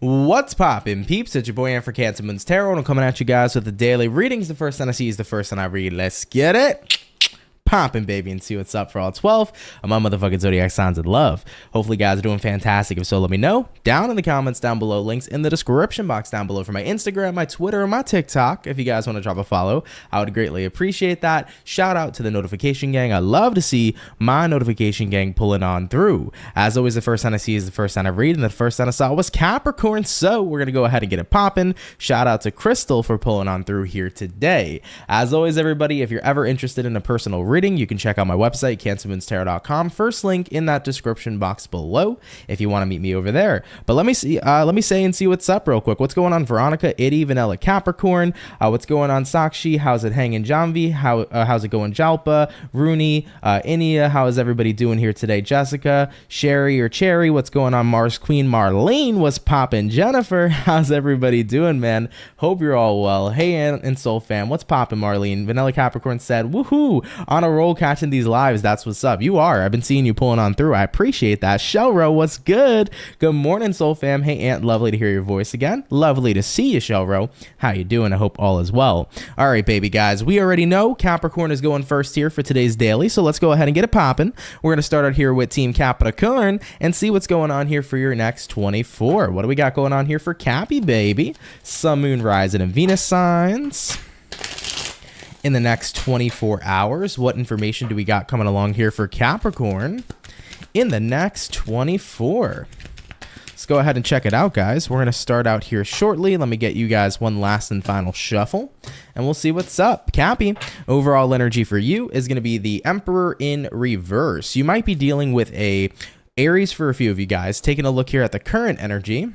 What's poppin', peeps? It's your boy Ant for CancerMoonsTarot, and I'm coming at you guys with the daily readings. The first one I see is the first one I read. Let's get it poppin', baby, and see what's up for all 12 of my motherfucking zodiac signs in love. Hopefully, guys are doing fantastic. If so, let me know down in the comments down below. Links in the description box down below for my Instagram, my Twitter, and my TikTok. If you guys want to drop a follow, I would greatly appreciate that. Shout out to the notification gang. I love to see my notification gang pulling on through. As always, the first sign I see is the first sign I read, and the first sign I saw was Capricorn. So we're gonna go ahead and get it popping. Shout out to Crystal for pulling on through here today. As always, everybody, if you're ever interested in a personal reading, you can check out my website, CancerMoonsTarot.com. First link in that description box below if you want to meet me over there. But let me say and see what's up real quick. What's going on, Veronica, Itty, Vanilla, Capricorn? What's going on, Sakshi? How's it hanging, Janvi? How's it going, Jalpa, Rooney, Inia? How is everybody doing here today? Jessica, Sherry or Cherry? What's going on, Mars Queen, Marlene? What's poppin', Jennifer? How's everybody doing, man? Hope you're all well. Hey, and Soul Fam, what's poppin', Marlene? Vanilla Capricorn said, woohoo, on a roll catching these lives. That's what's up. You are. I've been seeing you pulling on through. I appreciate that. Shelro, what's good? Good morning, Soul Fam. Hey, Aunt, lovely to hear your voice again. Lovely to see you, Shelro. How you doing? I hope all is well. All right, baby guys. We already know Capricorn is going first here for today's daily, so let's go ahead and get it popping. We're going to start out here with Team Capricorn and see what's going on here for your next 24. What do we got going on here for Cappy, baby? Sun, Moon, Rising, and Venus signs. In the next 24 hours, what information do we got coming along here for Capricorn in the next 24? Let's go ahead and check it out, guys. We're going to start out here shortly. Let me get you guys one last and final shuffle, and we'll see what's up. Cappy, overall energy for you is going to be the Emperor in reverse. You might be dealing with a Aries for a few of you guys. Taking a look here at the current energy.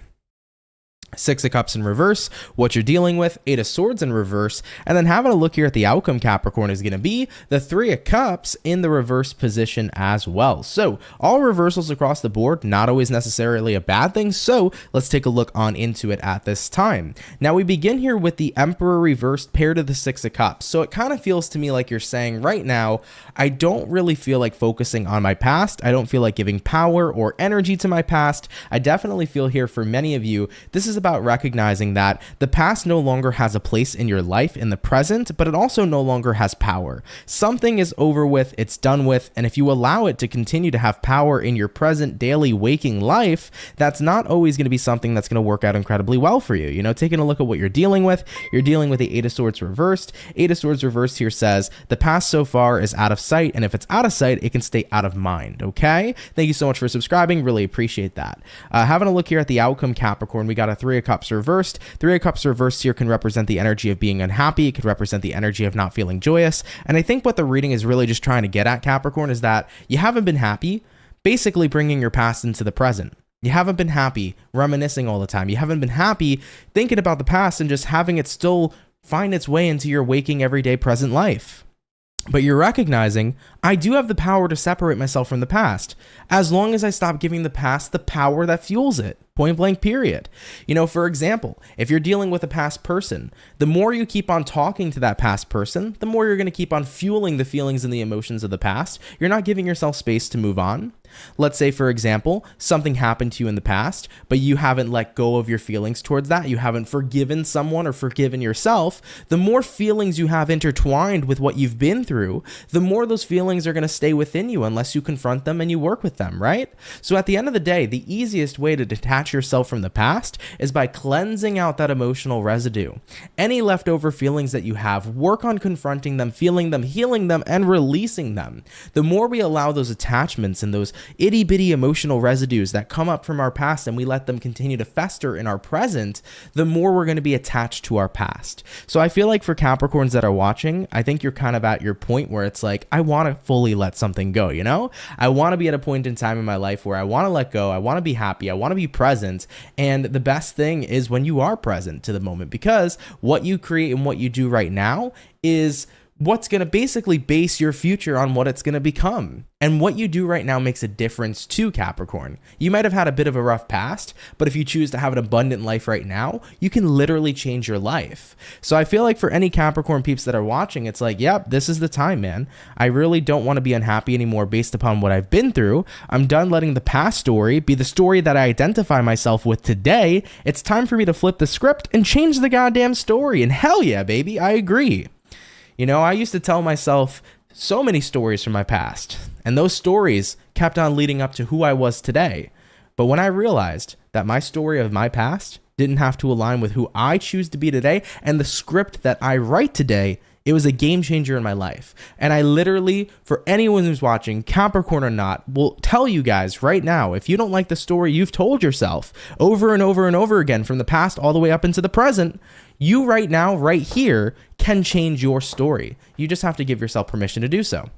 Six of Cups in reverse, what you're dealing with, Eight of Swords in reverse, and then having a look here at the outcome, Capricorn, is going to be the Three of Cups in the reverse position as well. So all reversals across the board, not always necessarily a bad thing, so let's take a look on into it at this time. Now we begin here with the Emperor reversed paired to the Six of Cups, so it kind of feels to me like you're saying right now, I don't really feel like focusing on my past, I don't feel like giving power or energy to my past. I definitely feel here for many of you, this is about recognizing that the past no longer has a place in your life in the present, but it also no longer has power. Something is over with, it's done with, and if you allow it to continue to have power in your present daily waking life, that's not always going to be something that's going to work out incredibly well for you. You know, taking a look at what you're dealing with the Eight of Swords reversed. Eight of Swords reversed here says the past so far is out of sight, and if it's out of sight, it can stay out of mind. Okay, thank you so much for subscribing, really appreciate that. Having a look here at the outcome, Capricorn, we got a Three of Cups reversed. Three of Cups reversed here can represent the energy of being unhappy. It could represent the energy of not feeling joyous. And I think what the reading is really just trying to get at, Capricorn, is that you haven't been happy, basically bringing your past into the present. You haven't been happy reminiscing all the time. You haven't been happy thinking about the past and just having it still find its way into your waking everyday present life. But you're recognizing, I do have the power to separate myself from the past, as long as I stop giving the past the power that fuels it. Point blank, period. You know, for example, if you're dealing with a past person, the more you keep on talking to that past person, the more you're going to keep on fueling the feelings and the emotions of the past. You're not giving yourself space to move on. Let's say, for example, something happened to you in the past, but you haven't let go of your feelings towards that. You haven't forgiven someone or forgiven yourself. The more feelings you have intertwined with what you've been through, the more those feelings are going to stay within you unless you confront them and you work with them, right? So at the end of the day, the easiest way to detach yourself from the past is by cleansing out that emotional residue. Any leftover feelings that you have, work on confronting them, feeling them, healing them, and releasing them. The more we allow those attachments and those itty bitty emotional residues that come up from our past and we let them continue to fester in our present, the more we're going to be attached to our past. So I feel like for Capricorns that are watching, I think you're kind of at your point where it's like, I want to fully let something go, you know? I want to be at a point in time in my life where I want to let go, I want to be happy, I want to be present, and the best thing is when you are present to the moment, because what you create and what you do right now is what's going to basically base your future on what it's going to become. And what you do right now makes a difference to Capricorn. You might have had a bit of a rough past, but if you choose to have an abundant life right now, you can literally change your life. So I feel like for any Capricorn peeps that are watching, it's like, yep, this is the time, man. I really don't want to be unhappy anymore based upon what I've been through. I'm done letting the past story be the story that I identify myself with today. It's time for me to flip the script and change the goddamn story. And hell yeah, baby, I agree. You know, I used to tell myself so many stories from my past, and those stories kept on leading up to who I was today. But when I realized that my story of my past didn't have to align with who I choose to be today and the script that I write today, it was a game changer in my life. And I literally, for anyone who's watching, Capricorn or not, will tell you guys right now, if you don't like the story you've told yourself over and over and over again from the past all the way up into the present, you right now, right here, can change your story. You just have to give yourself permission to do so.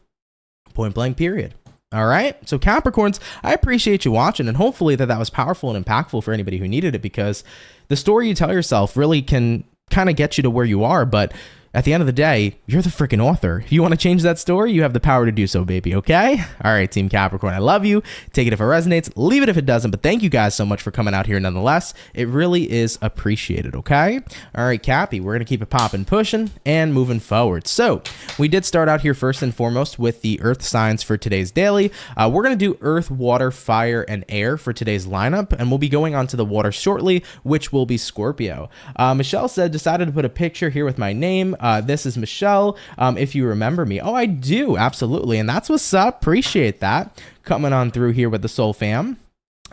Point blank, period. All right. So Capricorns, I appreciate you watching, and hopefully that was powerful and impactful for anybody who needed it, because the story you tell yourself really can kind of get you to where you are. But at the end of the day, you're the freaking author. If you want to change that story, you have the power to do so, baby, okay? All right, Team Capricorn, I love you. Take it if it resonates, leave it if it doesn't, but thank you guys so much for coming out here nonetheless. It really is appreciated, okay? All right, Cappy, we're going to keep it popping, pushing, and moving forward. So we did start out here first and foremost with the earth signs for today's daily. We're going to do earth, water, fire, and air for today's lineup, and we'll be going on to the water shortly, which will be Scorpio. Michelle said, decided to put a picture here with my name. This is Michelle, if you remember me. Oh, I do, absolutely, and that's what's up. Appreciate that. Coming on through here with the Soul Fam.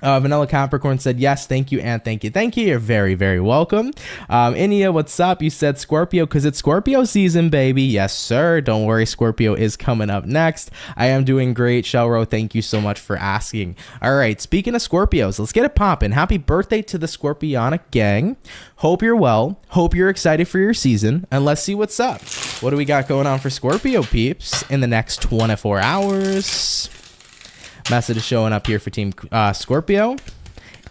Vanilla Capricorn said, yes, thank you, and thank you. Thank you. You're very, very welcome. Inia, what's up? You said Scorpio because it's Scorpio season, baby. Yes, sir. Don't worry. Scorpio is coming up next. I am doing great. Shelro, thank you so much for asking. All right. Speaking of Scorpios, let's get it popping. Happy birthday to the Scorpionic gang. Hope you're well. Hope you're excited for your season. And let's see what's up. What do we got going on for Scorpio peeps in the next 24 hours? Message is showing up here for Team Scorpio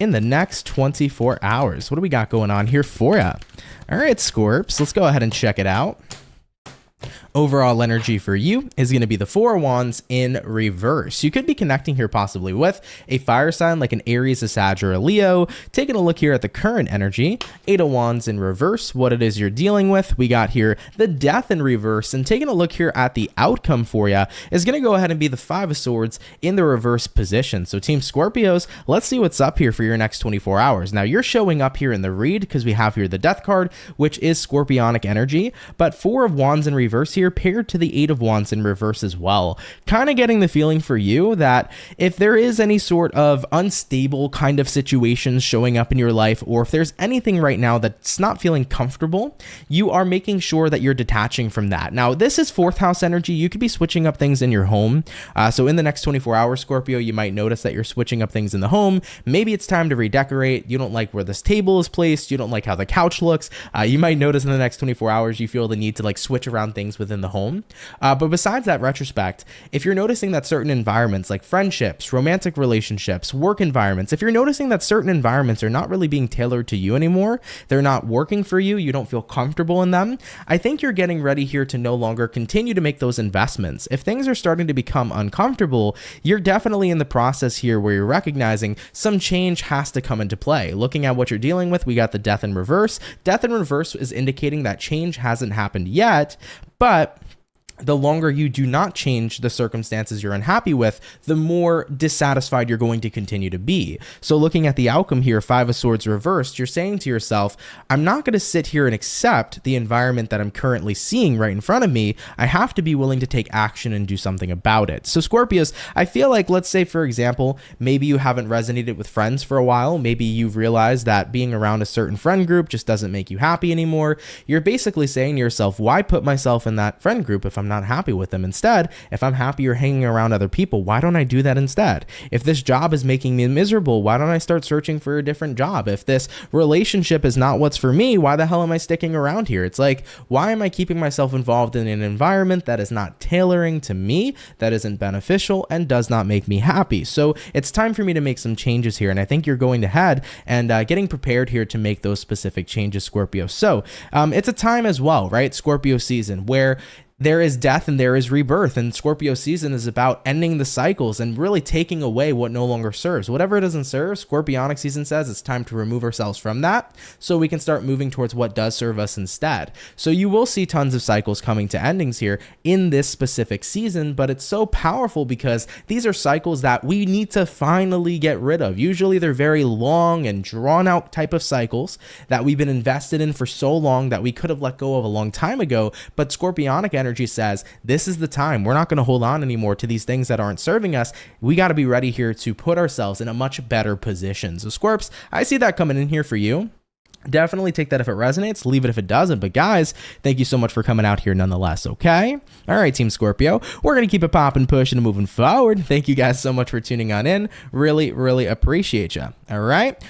in the next 24 hours. What do we got going on here for you? All right, Scorps, let's go ahead and check it out. Overall energy for you is going to be the Four of Wands in reverse. You could be connecting here possibly with a fire sign like an Aries, a Sag, or a Leo. Taking a look here at the current energy, Eight of Wands in reverse, what it is you're dealing with. We got here the Death in reverse, and taking a look here at the outcome for you is going to go ahead and be the Five of Swords in the reverse position. So Team Scorpios, let's see what's up here for your next 24 hours. Now you're showing up here in the read because we have here the Death card, which is Scorpionic energy, but Four of Wands in reverse here paired to the Eight of Wands in reverse as well. Kind of getting the feeling for you that if there is any sort of unstable kind of situations showing up in your life, or if there's anything right now that's not feeling comfortable, you are making sure that you're detaching from that. Now, this is fourth house energy. You could be switching up things in your home. So in the next 24 hours, Scorpio, you might notice that you're switching up things in the home. Maybe it's time to redecorate. You don't like where this table is placed. You don't like how the couch looks. You might notice in the next 24 hours, you feel the need to like switch around things within the home. But besides that retrospect, if you're noticing that certain environments like friendships, romantic relationships, work environments, if you're noticing that certain environments are not really being tailored to you anymore, they're not working for you, you don't feel comfortable in them, I think you're getting ready here to no longer continue to make those investments. If things are starting to become uncomfortable, you're definitely in the process here where you're recognizing some change has to come into play. Looking at what you're dealing with, we got the Death in reverse. Death in reverse is indicating that change hasn't happened yet, but the longer you do not change the circumstances you're unhappy with, the more dissatisfied you're going to continue to be. So looking at the outcome here, Five of Swords reversed, you're saying to yourself, I'm not going to sit here and accept the environment that I'm currently seeing right in front of me. I have to be willing to take action and do something about it. So Scorpios, I feel like, let's say, for example, maybe you haven't resonated with friends for a while. Maybe you've realized that being around a certain friend group just doesn't make you happy anymore. You're basically saying to yourself, why put myself in that friend group if I'm not happy with them? Instead, if I'm happier hanging around other people, why don't I do that instead? If this job is making me miserable, why don't I start searching for a different job? If this relationship is not what's for me, why the hell am I sticking around here? It's like, why am I keeping myself involved in an environment that is not tailoring to me, that isn't beneficial, and does not make me happy? So it's time for me to make some changes here, and I think you're going ahead and getting prepared here to make those specific changes, Scorpio. So it's a time as well, right? Scorpio season, where there is death and there is rebirth, and Scorpio season is about ending the cycles and really taking away what no longer serves. Whatever doesn't serve, Scorpionic season says it's time to remove ourselves from that so we can start moving towards what does serve us instead. So you will see tons of cycles coming to endings here in this specific season, but it's so powerful because these are cycles that we need to finally get rid of. Usually they're very long and drawn out type of cycles that we've been invested in for so long that we could have let go of a long time ago, but Scorpionic energy says this is the time. We're not going to hold on anymore to these things that aren't serving us. We got to be ready here to put ourselves in a much better position. So Scorps, I see that coming in here for you. Definitely take that if it resonates, leave it if it doesn't. But guys, thank you so much for coming out here nonetheless, okay? All right, Team Scorpio, we're going to keep it popping, pushing, and moving forward. Thank you guys so much for tuning on in. Really, really appreciate you. All right,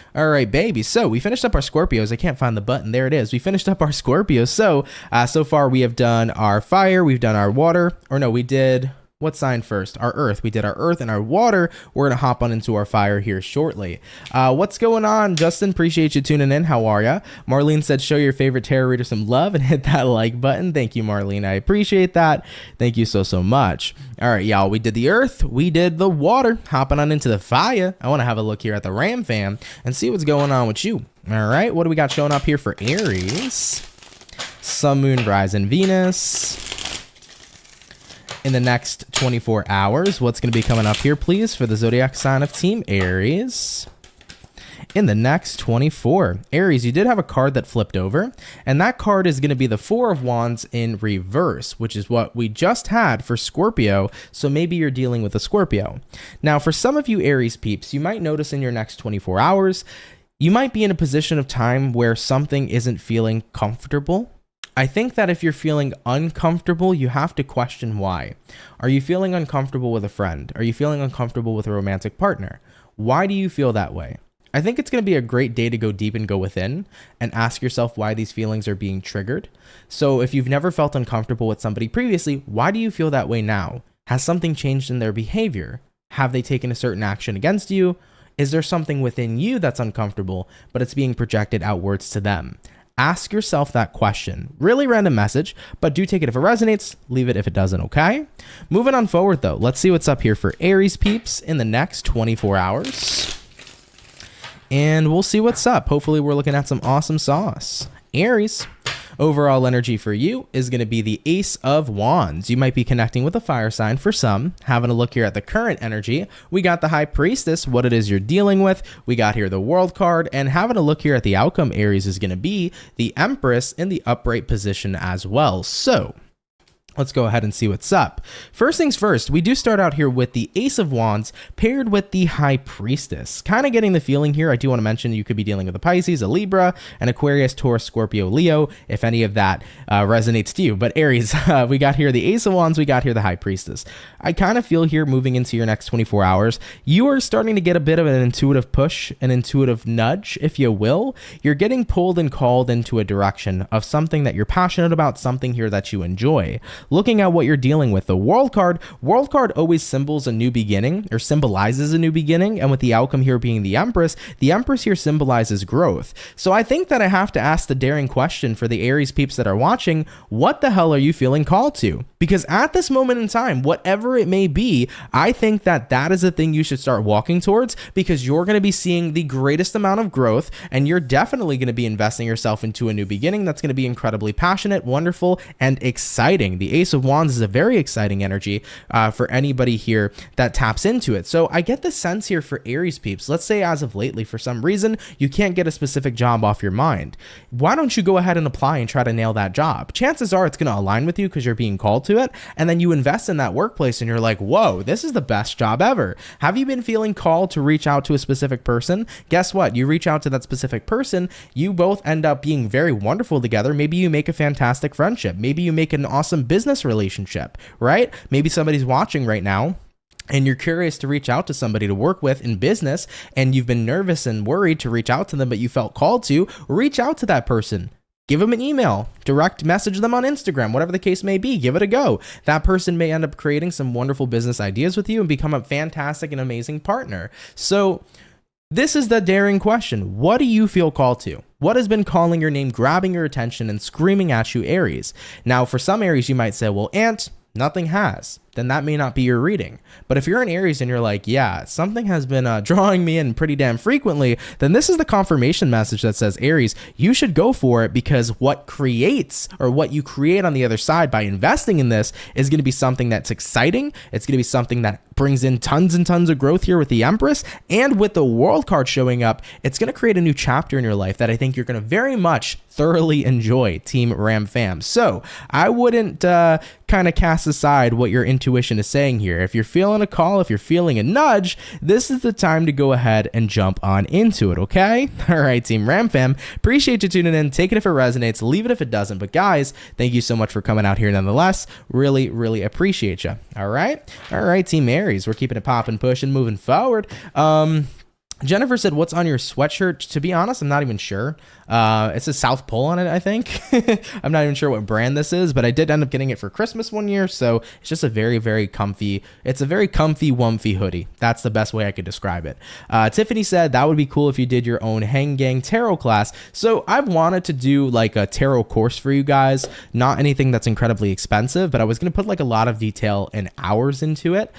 baby. So we finished up our Scorpios. I can't find the button. There it is. We finished up our Scorpios. So far we have done our fire, we've done our water, or no, we did... What sign first? Our earth. We did our earth and our water. We're going to hop on into our fire here shortly. What's going on, Justin? Appreciate you tuning in. How are ya? Marlene said, show your favorite tarot reader some love and hit that like button. Thank you, Marlene. I appreciate that. Thank you so much. All right, y'all. We did the earth. We did the water. Hopping on into the fire. I want to have a look here at the Ram fam and see what's going on with you. All right. What do we got showing up here for Aries? Sun, Moon, Rise, and Venus. In the next 24 hours, what's going to be coming up here, please, for the zodiac sign of Team Aries? In the next 24. Aries, you did have a card that flipped over, and that card is going to be the Four of Wands in reverse, which is what we just had for Scorpio, so maybe you're dealing with a Scorpio. Now, for some of you Aries peeps, you might notice in your next 24 hours, you might be in a position of time where something isn't feeling comfortable. I think that if you're feeling uncomfortable, you have to question why. Are you feeling uncomfortable with a friend? Are you feeling uncomfortable with a romantic partner? Why do you feel that way? I think it's going to be a great day to go deep and go within and ask yourself why these feelings are being triggered. So if you've never felt uncomfortable with somebody previously, why do you feel that way now? Has something changed in their behavior? Have they taken a certain action against you? Is there something within you that's uncomfortable, but it's being projected outwards to them? Ask yourself that question. Really random message, but do take it if it resonates, leave it if it doesn't, okay? Moving on forward though, let's see what's up here for Aries peeps in the next 24 hours. And we'll see what's up. Hopefully we're looking at some awesome sauce. Aries, overall energy for you is going to be the Ace of Wands. You might be connecting with a fire sign for some. Having a look here at the current energy, we got the High Priestess, what it is you're dealing with. We got here the World card, and having a look here at the outcome, Aries, is going to be the Empress in the upright position as well. So let's go ahead and see what's up. First things first, we do start out here with the Ace of Wands paired with the High Priestess. Kind of getting the feeling here, I do want to mention you could be dealing with a Pisces, a Libra, an Aquarius, Taurus, Scorpio, Leo, if any of that resonates to you. But Aries, we got here the Ace of Wands, we got here the High Priestess. I kind of feel here moving into your next 24 hours, you are starting to get a bit of an intuitive push, an intuitive nudge, if you will. You're getting pulled and called into a direction of something that you're passionate about, something here that you enjoy. Looking at what you're dealing with, the World card always symbolizes a new beginning, and with the outcome here being the Empress here symbolizes growth. So I think that I have to ask the daring question for the Aries peeps that are watching, what the hell are you feeling called to? Because at this moment in time, whatever it may be, I think that that is the thing you should start walking towards, because you're going to be seeing the greatest amount of growth, and you're definitely going to be investing yourself into a new beginning that's going to be incredibly passionate, wonderful, and exciting. The Ace of Wands is a very exciting energy for anybody here that taps into it. So I get the sense here for Aries peeps, let's say as of lately, for some reason, you can't get a specific job off your mind. Why don't you go ahead and apply and try to nail that job? Chances are it's going to align with you because you're being called to it. And then you invest in that workplace and you're like, whoa, this is the best job ever. Have you been feeling called to reach out to a specific person? Guess what? You reach out to that specific person. You both end up being very wonderful together. Maybe you make a fantastic friendship. Maybe you make an awesome business relationship, right? Maybe somebody's watching right now and you're curious to reach out to somebody to work with in business, and you've been nervous and worried to reach out to them, but you felt called to. Reach out to that person. Give them an email, direct message them on Instagram, whatever the case may be, give it a go. That person may end up creating some wonderful business ideas with you and become a fantastic and amazing partner. So This is the daring question. What do you feel called to? What has been calling your name, grabbing your attention, and screaming at you, Aries? Now, for some Aries, you might say, well, Ant, nothing has. Then that may not be your reading. But if you're an Aries and you're like, yeah, something has been drawing me in pretty damn frequently, then this is the confirmation message that says, Aries, you should go for it, because what creates, or what you create on the other side by investing in this, is going to be something that's exciting. It's going to be something that brings in tons and tons of growth here with the Empress, and with the World card showing up, it's going to create a new chapter in your life that I think you're going to very much thoroughly enjoy, Team Ram Fam. So I wouldn't kind of cast aside what your intuition is saying here. If you're feeling a call, if you're feeling a nudge, this is the time to go ahead and jump on into it, okay? All right, Team Ram Fam, appreciate you tuning in. Take it if it resonates, leave it if it doesn't. But guys, thank you so much for coming out here nonetheless. Really, really appreciate you. All right, Team Aries, we're keeping it popping, pushing, moving forward. Jennifer said, what's on your sweatshirt? To be honest, I'm not even sure. It's a South Pole on it, I think. I'm not even sure what brand this is, but I did end up getting it for Christmas one year. So it's just a very, very comfy, it's a very comfy, wumpy hoodie. That's the best way I could describe it. Tiffany said, that would be cool if you did your own Hang Gang tarot class. So I've wanted to do like a tarot course for you guys, not anything that's incredibly expensive, but I was going to put like a lot of detail and hours into it.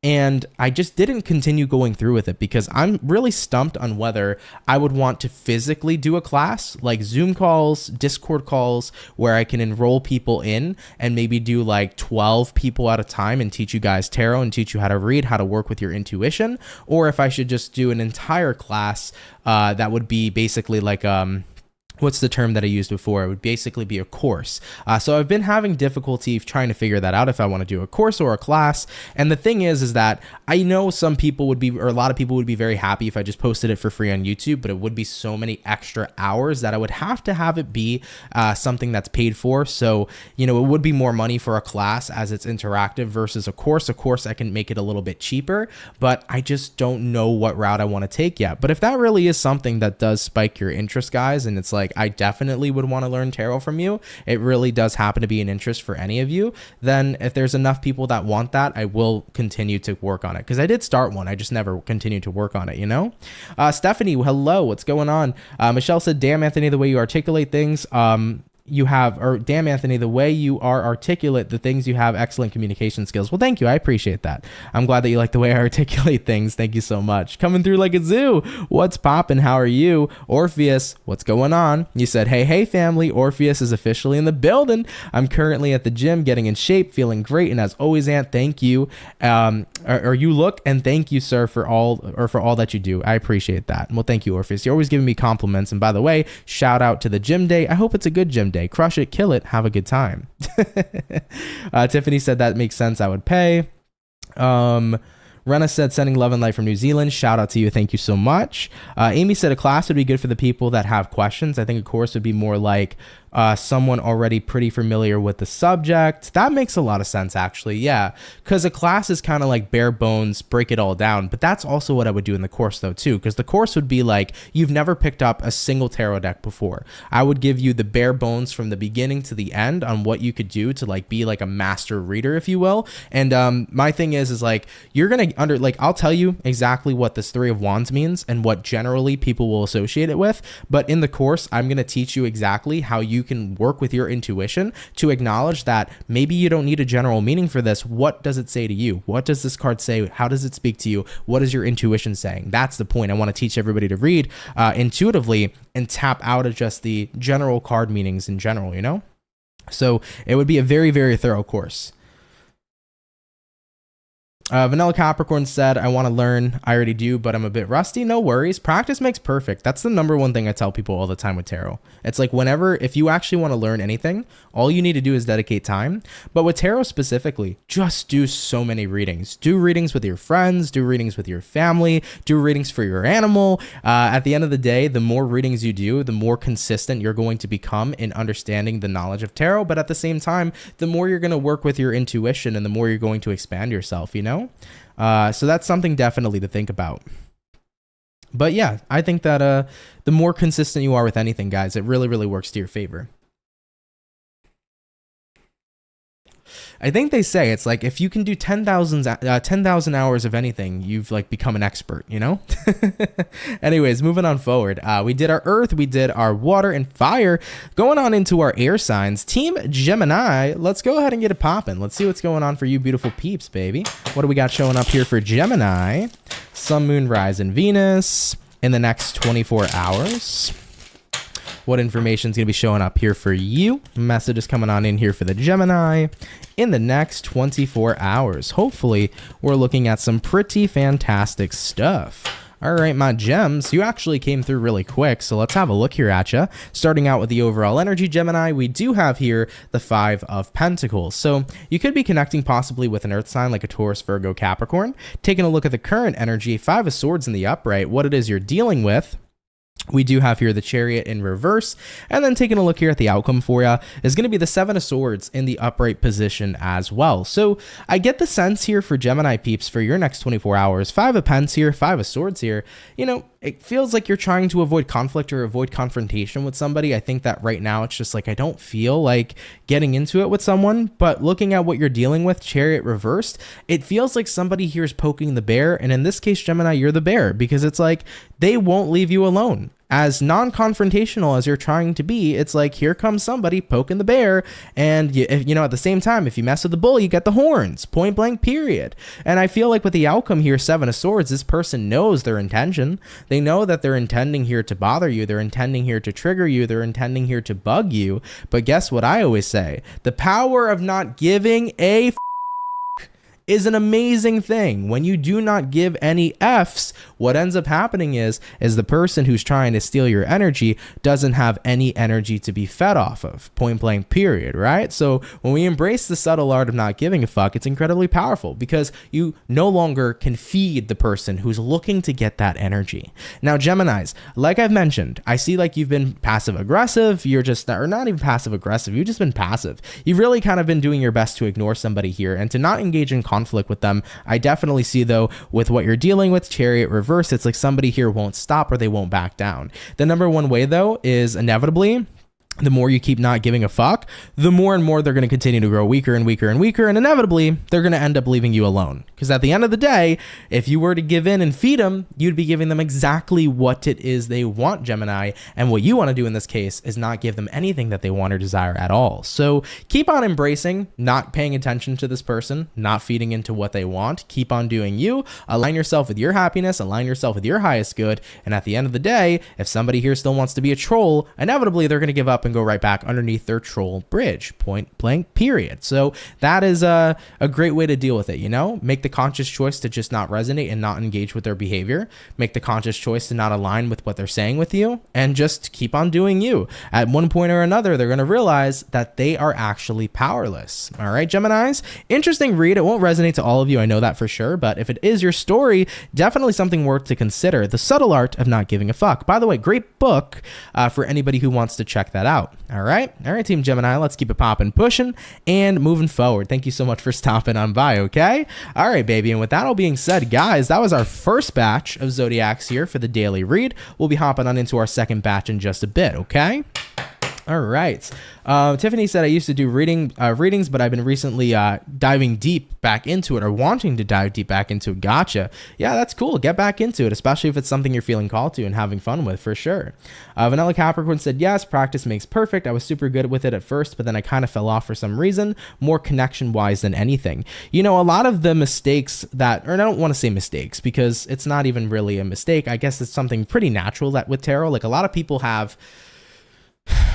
And I just didn't continue going through with it because I'm really stumped on whether I would want to physically do a class, like Zoom calls, Discord calls, where I can enroll people in and maybe do like 12 people at a time and teach you guys tarot and teach you how to read, how to work with your intuition, or if I should just do an entire class that would be basically like what's the term that I used before? It would basically be a course. So I've been having difficulty trying to figure that out, if I want to do a course or a class. And the thing is that I know some people would be, or a lot of people would be very happy if I just posted it for free on YouTube, but it would be so many extra hours that I would have to have it be something that's paid for. So, you know, it would be more money for a class as it's interactive versus a course. A course, I can make it a little bit cheaper, but I just don't know what route I want to take yet. But if that really is something that does spike your interest, guys, and it's like, I definitely would want to learn tarot from you, it really does happen to be an interest for any of you, then if there's enough people that want that, I will continue to work on it, because I did start one, I just never continued to work on it, you know? Stephanie, hello, what's going on? Michelle said, damn, Anthony, the way you articulate things, you have, or damn, Anthony, the way you are articulate the things, you have excellent communication skills. Well, thank you. I appreciate that. I'm glad that you like the way I articulate things. Thank you so much. Coming through like a zoo. What's poppin'? How are you? Orpheus, what's going on? You said, hey, family. Orpheus is officially in the building. I'm currently at the gym, getting in shape, feeling great. And as always, Ant, thank you. Or you look, and thank you, sir, for all that you do. I appreciate that. Well, thank you, Orpheus. You're always giving me compliments. And by the way, shout out to the gym day. I hope it's a good gym day. Crush it, kill it, have a good time. Tiffany said that makes sense. I would pay. Rena said, sending love and light from New Zealand. Shout out to you. Thank you so much. Amy said a class would be good for the people that have questions. I think a course would be more like someone already pretty familiar with the subject. That makes a lot of sense, actually. Yeah, because a class is kind of like bare bones, break it all down. But that's also what I would do in the course, though, too, because the course would be like, you've never picked up a single tarot deck before. I would give you the bare bones from the beginning to the end on what you could do to like be like a master reader, if you will. And my thing is like, you're gonna I'll tell you exactly what this Three of Wands means and what generally people will associate it with. But in the course, I'm gonna teach you exactly how you can work with your intuition to acknowledge that maybe you don't need a general meaning for this. What does it say to you? What does this card say? How does it speak to you? What is your intuition saying? That's the point. I want to teach everybody to read intuitively and tap out of just the general card meanings in general, you know? So it would be a very, very thorough course. Vanilla Capricorn said, I want to learn. I already do, but I'm a bit rusty. No worries. Practice makes perfect. That's the number one thing I tell people all the time with tarot. It's like if you actually want to learn anything, all you need to do is dedicate time. But with tarot specifically, just do so many readings. Do readings with your friends, do readings with your family, do readings for your animal. At the end of the day, the more readings you do, the more consistent you're going to become in understanding the knowledge of tarot. But at the same time, the more you're going to work with your intuition and the more you're going to expand yourself, you know? So that's something definitely to think about. But yeah, I think that the more consistent you are with anything, guys, it really, really works to your favor. I think they say it's like if you can do 10,000 hours of anything, you've like become an expert, you know? Anyways, moving on forward. We did our earth, we did our water and fire. Going on into our air signs. Team Gemini, let's go ahead and get it popping. Let's see what's going on for you beautiful peeps, baby. What do we got showing up here for Gemini? Sun, Moon, Rise, and Venus in the next 24 hours. What information is going to be showing up here for you? Message is coming on in here for the Gemini in the next 24 hours. Hopefully, we're looking at some pretty fantastic stuff. All right, my gems, you actually came through really quick, so let's have a look here at you. Starting out with the overall energy, Gemini, we do have here the 5 of Pentacles. So you could be connecting possibly with an earth sign like a Taurus, Virgo, Capricorn. Taking a look at the current energy, 5 of Swords in the upright, what it is you're dealing with. We do have here the Chariot in reverse, and then taking a look here at the outcome for you is going to be the 7 of Swords in the upright position as well. So I get the sense here for Gemini peeps for your next 24 hours, 5 of Pents here, 5 of Swords here, you know, it feels like you're trying to avoid conflict or avoid confrontation with somebody. I think that right now it's just like I don't feel like getting into it with someone, but looking at what you're dealing with, Chariot reversed, it feels like somebody here is poking the bear, and in this case, Gemini, you're the bear, because it's like they won't leave you alone. As non-confrontational as you're trying to be, it's like here comes somebody poking the bear, and you know, at the same time, if you mess with the bull, you get the horns, point blank, period. And I feel like with the outcome here, 7 of Swords, this person knows their intention. They know that they're intending here to bother you, they're intending here to trigger you, they're intending here to bug you. But guess what I always say? The power of not giving a is an amazing thing. When you do not give any F's, what ends up happening is the person who's trying to steal your energy doesn't have any energy to be fed off of, point blank, period, right? So when we embrace the subtle art of not giving a fuck, it's incredibly powerful because you no longer can feed the person who's looking to get that energy. Now, Geminis, like I've mentioned, I see like you've been passive aggressive, you're just, or not even passive aggressive, you've just been passive. You've really kind of been doing your best to ignore somebody here and to not engage in conflict with them. I definitely see though with what you're dealing with, Chariot reverse, it's like somebody here won't stop or they won't back down. The number one way though is inevitably the more you keep not giving a fuck, the more and more they're going to continue to grow weaker and weaker and weaker, and inevitably they're going to end up leaving you alone. Because at the end of the day, if you were to give in and feed them, you'd be giving them exactly what it is they want, Gemini, and what you want to do in this case is not give them anything that they want or desire at all. So keep on embracing, not paying attention to this person, not feeding into what they want, keep on doing you, align yourself with your happiness, align yourself with your highest good, and at the end of the day, if somebody here still wants to be a troll, inevitably they're going to give up and go right back underneath their troll bridge, point blank, period. So that is a great way to deal with it, you know? Make the conscious choice to just not resonate and not engage with their behavior. Make the conscious choice to not align with what they're saying with you and just keep on doing you. At one point or another, they're going to realize that they are actually powerless. All right, Geminis? Interesting read. It won't resonate to all of you, I know that for sure, but if it is your story, definitely something worth to consider. The Subtle Art of Not Giving a Fuck. By the way, great book for anybody who wants to check that out. All right, Team Gemini, let's keep it popping, pushing, and moving forward. Thank you so much for stopping on by, okay? All right, baby, and with that all being said, guys, that was our first batch of Zodiacs here for the daily read. We'll be hopping on into our second batch in just a bit, okay? All right. Tiffany said, I used to do readings, but I've been recently diving deep back into it or wanting to dive deep back into it. Gotcha. Yeah, that's cool. Get back into it, especially if it's something you're feeling called to and having fun with, for sure. Vanilla Capricorn said, yes, practice makes perfect. I was super good with it at first, but then I kind of fell off for some reason, more connection-wise than anything. You know, a lot of the mistakes that, or I don't want to say mistakes because it's not even really a mistake. I guess it's something pretty natural that with tarot, like a lot of people have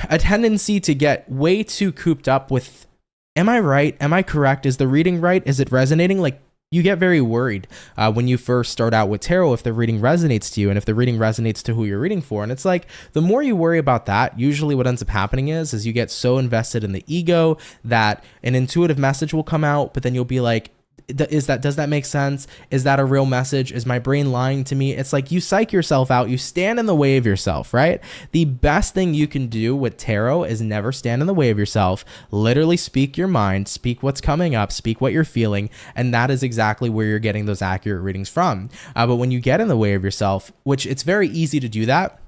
a tendency to get way too cooped up with, am I right? Am I correct? Is the reading right? Is it resonating? Like, you get very worried when you first start out with tarot if the reading resonates to you and if the reading resonates to who you're reading for. And it's like, the more you worry about that, usually what ends up happening is you get so invested in the ego that an intuitive message will come out, but then you'll be like, does that make sense? Is that a real message? Is my brain lying to me? It's like you psych yourself out. You stand in the way of yourself, right? The best thing you can do with tarot is never stand in the way of yourself. Literally speak your mind, speak what's coming up, speak what you're feeling. And that is exactly where you're getting those accurate readings from. But when you get in the way of yourself, which it's very easy to do that,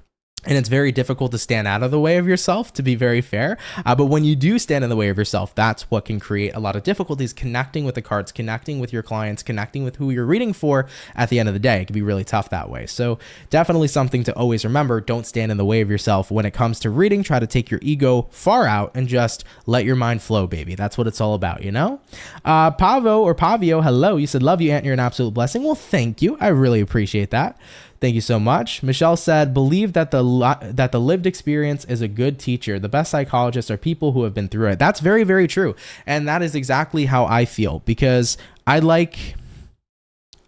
And it's very difficult to stand out of the way of yourself, to be very fair. But when you do stand in the way of yourself, that's what can create a lot of difficulties connecting with the cards, connecting with your clients, connecting with who you're reading for at the end of the day. It can be really tough that way. So definitely something to always remember. Don't stand in the way of yourself. When it comes to reading, try to take your ego far out and just let your mind flow, baby. That's what it's all about, you know? Pavio, hello. You said, love you, Aunt. You're an absolute blessing. Well, thank you. I really appreciate that. Thank you so much. Michelle said, believe that the lived experience is a good teacher. The best psychologists are people who have been through it. That's very, very true. And that is exactly how I feel, because I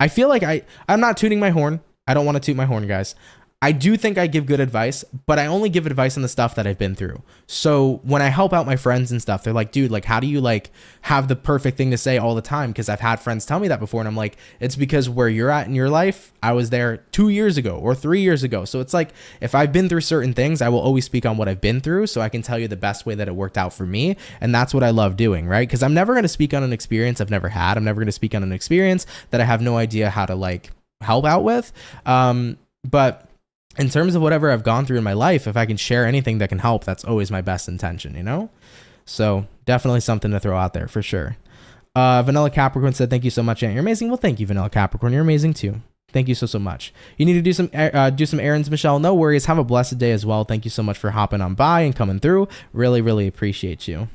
feel like I'm not tooting my horn. I don't want to toot my horn, guys. I do think I give good advice, but I only give advice on the stuff that I've been through. So when I help out my friends and stuff, they're like, dude, like, how do you like have the perfect thing to say all the time? Because I've had friends tell me that before. And I'm like, it's because where you're at in your life, I was there 2 years ago or 3 years ago. So it's like, if I've been through certain things, I will always speak on what I've been through. So I can tell you the best way that it worked out for me. And that's what I love doing, right? Because I'm never going to speak on an experience I've never had. I'm never going to speak on an experience that I have no idea how to like help out with. But in terms of whatever I've gone through in my life, if I can share anything that can help, that's always my best intention, you know? So definitely something to throw out there for sure. Vanilla Capricorn said, thank you so much, Aunt. You're amazing. Well, thank you, Vanilla Capricorn. You're amazing too. Thank you so much. You need to do some errands, Michelle. No worries. Have a blessed day as well. Thank you so much for hopping on by and coming through. Really, really appreciate you.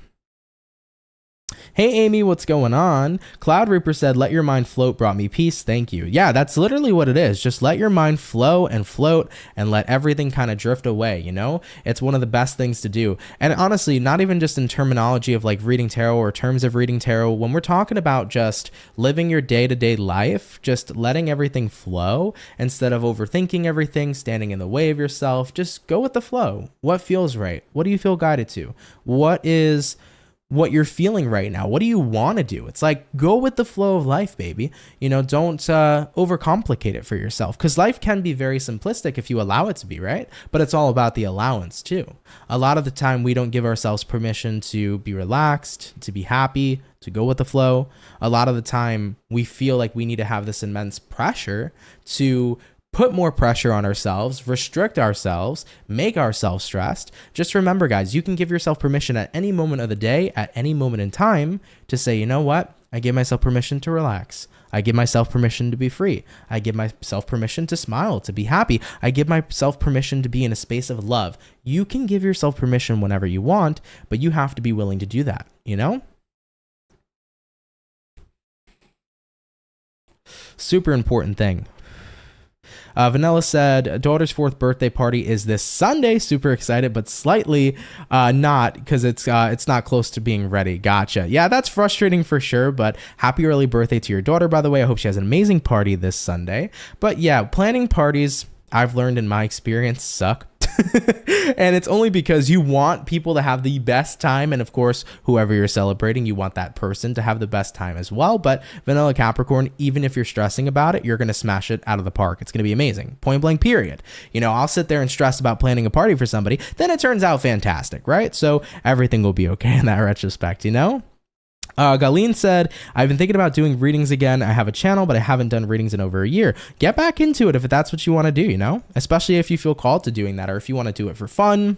Hey, Amy, what's going on? Cloud Reaper said, let your mind float brought me peace. Thank you. Yeah, that's literally what it is. Just let your mind flow and float and let everything kind of drift away, you know? It's one of the best things to do. And honestly, not even just in terminology of like reading tarot or terms of reading tarot, when we're talking about just living your day-to-day life, just letting everything flow instead of overthinking everything, standing in the way of yourself, just go with the flow. What feels right? What do you feel guided to? What you're feeling right now? What do you want to do? It's like, go with the flow of life, baby. You know, don't overcomplicate it for yourself, because life can be very simplistic if you allow it to be, right? But it's all about the allowance too. A lot of the time we don't give ourselves permission to be relaxed, to be happy, to go with the flow. A lot of the time we feel like we need to have this immense pressure to put more pressure on ourselves, restrict ourselves, make ourselves stressed. Just remember, guys, you can give yourself permission at any moment of the day, at any moment in time, to say, you know what? I give myself permission to relax. I give myself permission to be free. I give myself permission to smile, to be happy. I give myself permission to be in a space of love. You can give yourself permission whenever you want, but you have to be willing to do that, you know? Super important thing. Vanilla said, daughter's 4th birthday party is this Sunday. Super excited, but slightly not, because it's not close to being ready. Gotcha. Yeah, that's frustrating for sure, but happy early birthday to your daughter, by the way. I hope she has an amazing party this Sunday. But yeah, planning parties, I've learned in my experience, suck. And it's only because you want people to have the best time, and of course whoever you're celebrating, you want that person to have the best time as well. But Vanilla Capricorn, even if you're stressing about it, you're going to smash it out of the park. It's going to be amazing, point blank period. You know, I'll sit there and stress about planning a party for somebody, then it turns out fantastic, right? So everything will be okay in that retrospect, you know? Galeen said, I've been thinking about doing readings again. I have a channel, but I haven't done readings in over a year. Get back into it if that's what you want to do, you know, especially if you feel called to doing that, or if you want to do it for fun,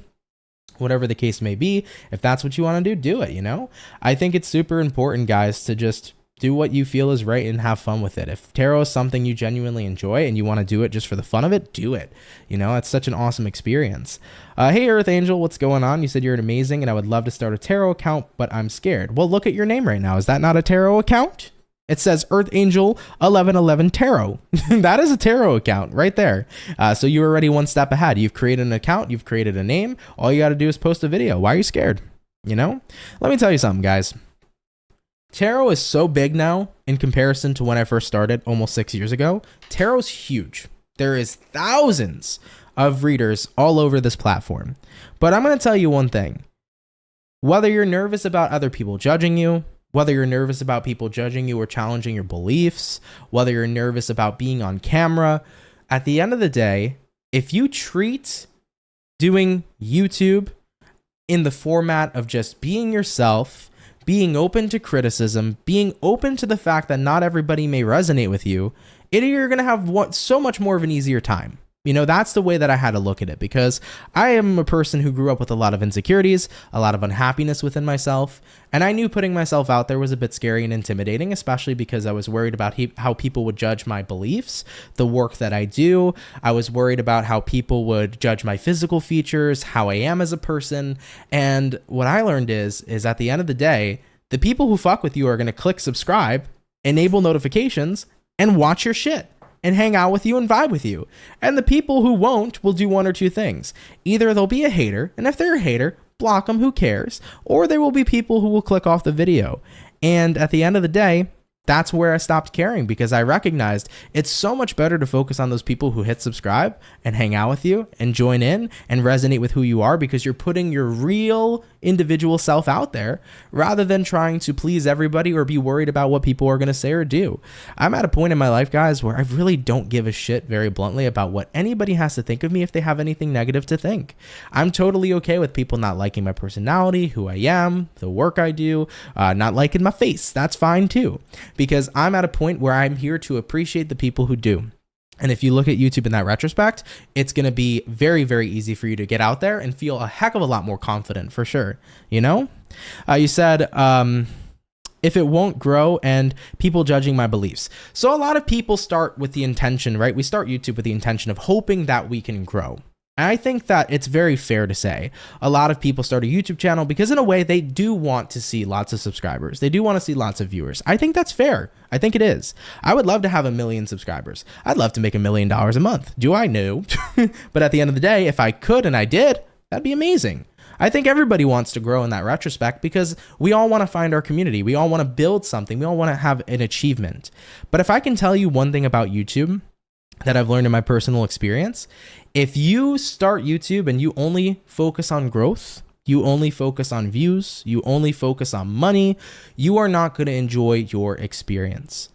whatever the case may be. If that's what you want to do it, you know. I think it's super important, guys, to just do what you feel is right and have fun with it. If tarot is something you genuinely enjoy and you want to do it just for the fun of it, do it. You know, it's such an awesome experience. Hey, Earth Angel, what's going on? You said you're amazing and I would love to start a tarot account, but I'm scared. Well, look at your name right now. Is that not a tarot account? It says Earth Angel 1111 Tarot. That is a tarot account right there. So you're already one step ahead. You've created an account. You've created a name. All you got to do is post a video. Why are you scared? You know, let me tell you something, guys. Tarot is so big now in comparison to when I first started almost 6 years ago. Tarot's huge. There is thousands of readers all over this platform. But I'm going to tell you one thing. Whether you're nervous about other people judging you, whether you're nervous about people judging you or challenging your beliefs, whether you're nervous about being on camera, at the end of the day, if you treat doing YouTube in the format of just being yourself, being open to criticism, being open to the fact that not everybody may resonate with you, you're going to have so much more of an easier time. You know, that's the way that I had to look at it, because I am a person who grew up with a lot of insecurities, a lot of unhappiness within myself. And I knew putting myself out there was a bit scary and intimidating, especially because I was worried about how people would judge my beliefs, the work that I do. I was worried about how people would judge my physical features, how I am as a person. And what I learned is at the end of the day, the people who fuck with you are going to click subscribe, enable notifications, and watch your shit, and hang out with you and vibe with you. And the people who won't will do one or two things. Either they'll be a hater, and if they're a hater, block them, who cares? Or there will be people who will click off the video. And at the end of the day, that's where I stopped caring, because I recognized it's so much better to focus on those people who hit subscribe and hang out with you and join in and resonate with who you are, because you're putting your real individual self out there rather than trying to please everybody or be worried about what people are going to say or do. I'm at a point in my life, guys, where I really don't give a shit, very bluntly, about what anybody has to think of me if they have anything negative to think. I'm totally okay with people not liking my personality, who I am, the work I do, not liking my face. That's fine too, because I'm at a point where I'm here to appreciate the people who do. And if you look at YouTube in that retrospect, it's going to be very, very easy for you to get out there and feel a heck of a lot more confident, for sure. You know, you said, if it won't grow and people judging my beliefs. So a lot of people start with the intention, right? We start YouTube with the intention of hoping that we can grow. I think that it's very fair to say a lot of people start a YouTube channel because, in a way, they do want to see lots of subscribers. They do want to see lots of viewers. I think that's fair. I think it is. I would love to have 1 million subscribers. I'd love to make $1 million a month. Do I? No. But at the end of the day, if I could and I did, that'd be amazing. I think everybody wants to grow in that retrospect, because we all want to find our community. We all want to build something. We all want to have an achievement. But if I can tell you one thing about YouTube that I've learned in my personal experience, if you start YouTube and you only focus on growth, you only focus on views, you only focus on money, you are not going to enjoy your experience.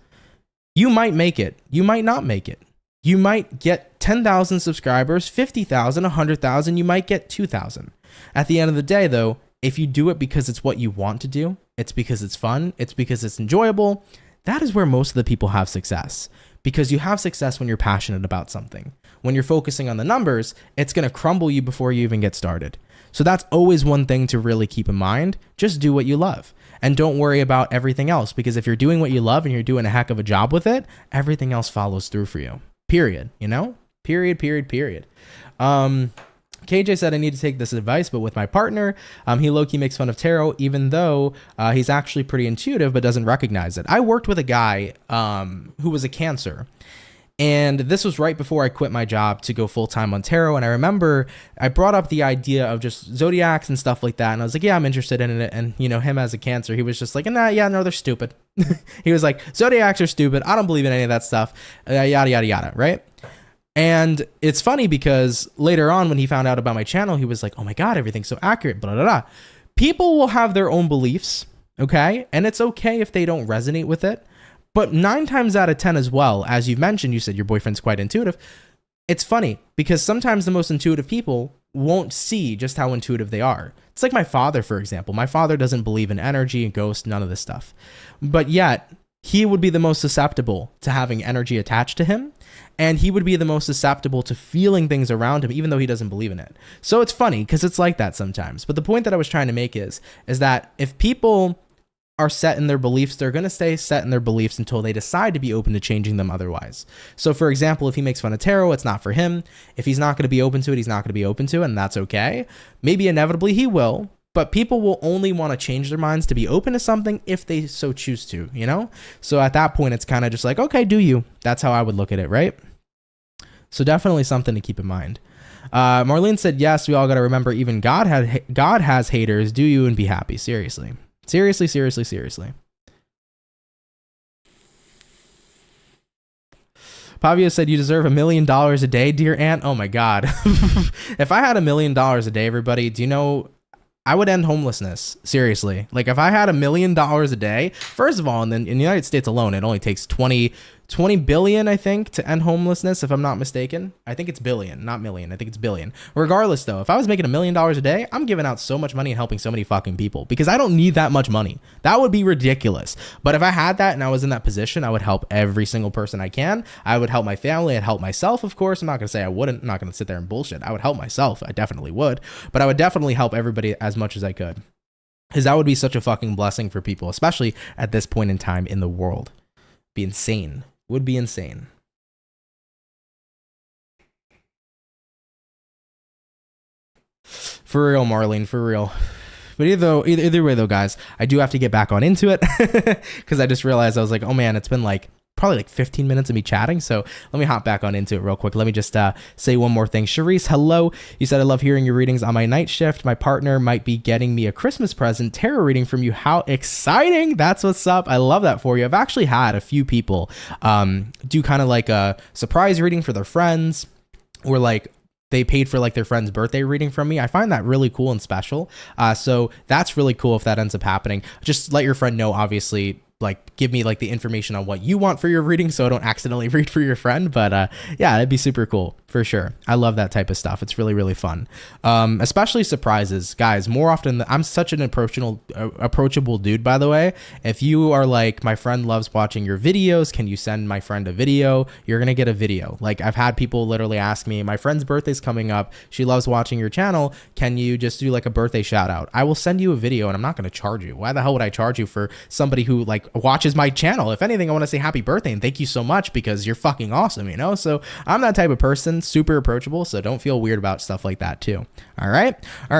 You might make it. You might not make it. You might get 10,000 subscribers, 50,000, 100,000. You might get 2,000. At the end of the day, though, if you do it because it's what you want to do, it's because it's fun, it's because it's enjoyable, that is where most of the people have success. Because you have success when you're passionate about something. When you're focusing on the numbers, it's going to crumble you before you even get started. So that's always one thing to really keep in mind. Just do what you love and don't worry about everything else, because if you're doing what you love and you're doing a heck of a job with it, everything else follows through for you. Period. You know? Period. KJ said, I need to take this advice, but with my partner, he low-key makes fun of tarot, even though he's actually pretty intuitive, but doesn't recognize it. I worked with a guy who was a Cancer, and this was right before I quit my job to go full-time on tarot. And I remember I brought up the idea of just zodiacs and stuff like that, and I was like, yeah, I'm interested in it. And, you know, him as a Cancer, he was just like, no, they're stupid. He was like, zodiacs are stupid. I don't believe in any of that stuff. Yada, yada, yada, right? And it's funny because later on, when he found out about my channel, he was like, oh my God, everything's so accurate, blah, blah, blah. People will have their own beliefs, okay? And it's okay if they don't resonate with it. But 9 times out of 10 as well, as you've mentioned, you said your boyfriend's quite intuitive. It's funny because sometimes the most intuitive people won't see just how intuitive they are. It's like my father, for example. My father doesn't believe in energy and ghosts, none of this stuff. But yet, he would be the most susceptible to having energy attached to him. And he would be the most susceptible to feeling things around him, even though he doesn't believe in it. So it's funny because it's like that sometimes. But the point that I was trying to make is that if people are set in their beliefs, they're going to stay set in their beliefs until they decide to be open to changing them otherwise. So for example, if he makes fun of tarot, it's not for him. If he's not going to be open to it, he's not going to be open to it, and that's okay. Maybe inevitably he will. But people will only want to change their minds to be open to something if they so choose to, you know? So at that point, it's kind of just like, okay, do you? That's how I would look at it, right? So definitely something to keep in mind. Marlene said, yes, we all got to remember even God has haters. Do you and be happy. Seriously. Seriously. Pavia said, you deserve $1 million a day, dear aunt. Oh my God. If I had $1 million a day, everybody, do you know, I would end homelessness. Seriously. Like if I had $1 million a day, first of all, and then in the United States alone, it only takes 20 20 billion, I think, to end homelessness, if I'm not mistaken. I think it's billion, not million. I think it's billion. Regardless, though, if I was making $1 million a day, I'm giving out so much money and helping so many fucking people because I don't need that much money. That would be ridiculous. But if I had that and I was in that position, I would help every single person I can. I would help my family. I'd help myself, of course. I'm not going to say I wouldn't. I'm not going to sit there and bullshit. I would help myself. I definitely would. But I would definitely help everybody as much as I could because that would be such a fucking blessing for people, especially at this point in time in the world. Be insane. Would be insane. For real, Marlene, for real. But either way though, guys, I do have to get back on into it because I just realized I was like, oh man, it's been like probably like 15 minutes of me chatting. So let me hop back on into it real quick. Let me just say one more thing. Charisse, hello. You said, I love hearing your readings on my night shift. My partner might be getting me a Christmas present tarot reading from you. How exciting. That's what's up. I love that for you. I've actually had a few people do kind of like a surprise reading for their friends or like they paid for like their friend's birthday reading from me. I find that really cool and special. So that's really cool if that ends up happening. Just let your friend know, obviously, like give me like the information on what you want for your reading so I don't accidentally read for your friend. But yeah, it'd be super cool for sure. I love that type of stuff. It's really, really fun. Especially surprises, guys. More often, I'm such an approachable dude, by the way. If you are like, my friend loves watching your videos, can you send my friend a video? You're going to get a video. Like I've had people literally ask me, my friend's birthday's coming up. She loves watching your channel. Can you just do like a birthday shout out? I will send you a video and I'm not going to charge you. Why the hell would I charge you for somebody who like watches my channel? If anything, I want to say happy birthday and thank you so much because you're fucking awesome, you know? So I'm that type of person, super approachable, so don't feel weird about stuff like that too. All right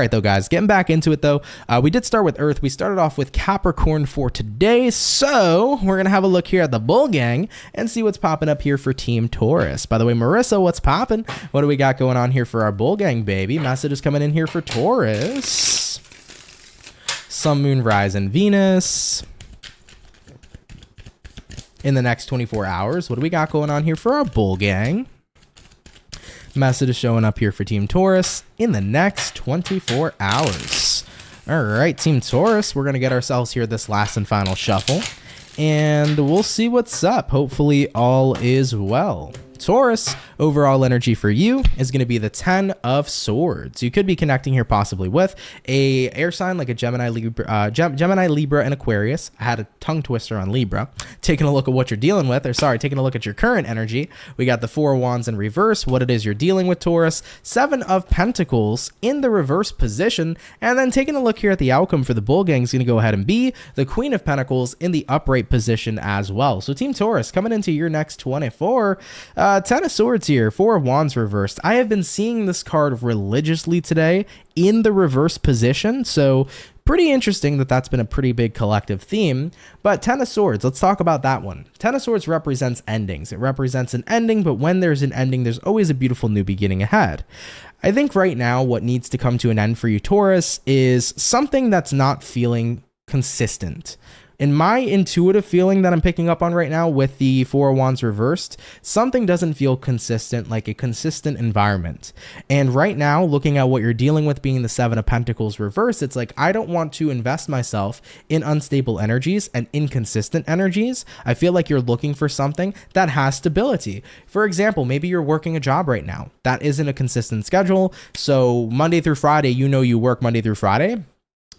though, guys, getting back into it though, we did start with Earth. We started off with Capricorn for today, so we're gonna have a look here at the Bull Gang and see what's popping up here for Team Taurus. By the way, Marissa, what's popping? What do we got going on here for our Bull Gang, baby? Messages coming in here for Taurus. Sun, Moon, Rise, and Venus in the next 24 hours. What do we got going on here for our Bull Gang? Message is showing up here for Team Taurus in the next 24 hours. All right, Team Taurus, we're going to get ourselves here this last and final shuffle, and we'll see what's up. Hopefully all is well. Taurus, overall energy for you is going to be the 10 of Swords. You could be connecting here possibly with a air sign like a Gemini, Libra, and Aquarius. I had a tongue twister on Libra. Taking a look at what you're dealing with, taking a look at your current energy. We got the 4 of Wands in reverse, what it is you're dealing with, Taurus. 7 of Pentacles in the reverse position, and then taking a look here at the outcome for the Bull Gang is going to go ahead and be the Queen of Pentacles in the upright position as well. So Team Taurus, coming into your next 24, 10 of Swords here, 4 of Wands reversed. I have been seeing this card religiously today in the reverse position, so pretty interesting that that's been a pretty big collective theme. But 10 of Swords, let's talk about that one. 10 of Swords represents endings. It represents an ending, but when there's an ending, there's always a beautiful new beginning ahead. I think right now what needs to come to an end for you, Taurus, is something that's not feeling consistent. In my intuitive feeling that I'm picking up on right now with the 4 of Wands reversed, something doesn't feel consistent, like a consistent environment. And right now, looking at what you're dealing with being the 7 of Pentacles reversed, it's like, I don't want to invest myself in unstable energies and inconsistent energies. I feel like you're looking for something that has stability. For example, maybe you're working a job right now that isn't a consistent schedule. So Monday through Friday, you work Monday through Friday.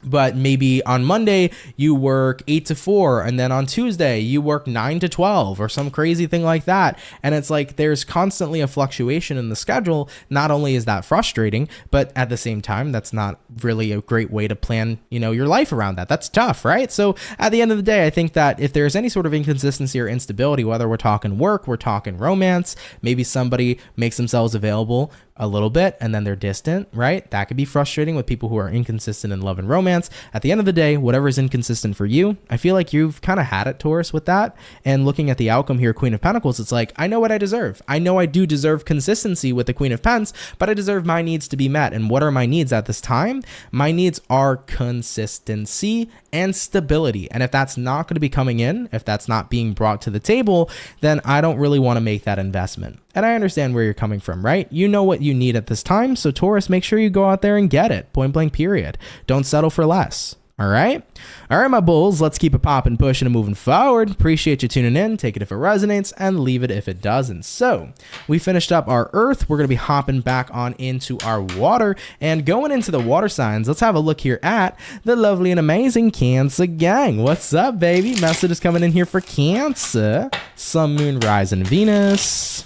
But maybe on Monday you work 8 to 4, and then on Tuesday you work 9 to 12 or some crazy thing like that. And it's like there's constantly a fluctuation in the schedule. Not only is that frustrating, but at the same time, that's not really a great way to plan, your life around that. That's tough, right? So at the end of the day, I think that if there's any sort of inconsistency or instability, whether we're talking work, we're talking romance, maybe somebody makes themselves available a little bit and then they're distant, right? That could be frustrating with people who are inconsistent in love and romance. At the end of the day, whatever is inconsistent for you, I feel like you've kind of had it, Taurus, with that. And looking at the outcome here, Queen of Pentacles, it's like, I know what I deserve. I know I do deserve consistency with the Queen of Pents, but I deserve my needs to be met. And what are my needs at this time? My needs are consistency and stability. And if that's not going to be coming in, if that's not being brought to the table, then I don't really want to make that investment. And I understand where you're coming from, right? You know what you need at this time. So Taurus, make sure you go out there and get it. Point blank period. Don't settle for less. All right, my bulls, let's keep it popping, pushing, and moving forward. Appreciate you tuning in. Take it if it resonates and leave it if it doesn't. So we finished up our earth. We're going to be hopping back on into our water and going into the water signs. Let's have a look here at the lovely and amazing Cancer gang. What's up, baby? Message is coming in here for Cancer. Sun, Moon, Rising, Venus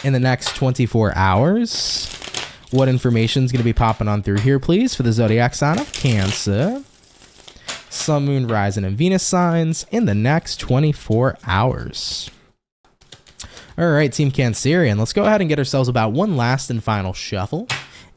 in the next 24 hours. What information is going to be popping on through here, please, for the zodiac sign of Cancer? Sun, Moon, Rising, and Venus signs in the next 24 hours. All right, Team Cancerian, let's go ahead and get ourselves about one last and final shuffle.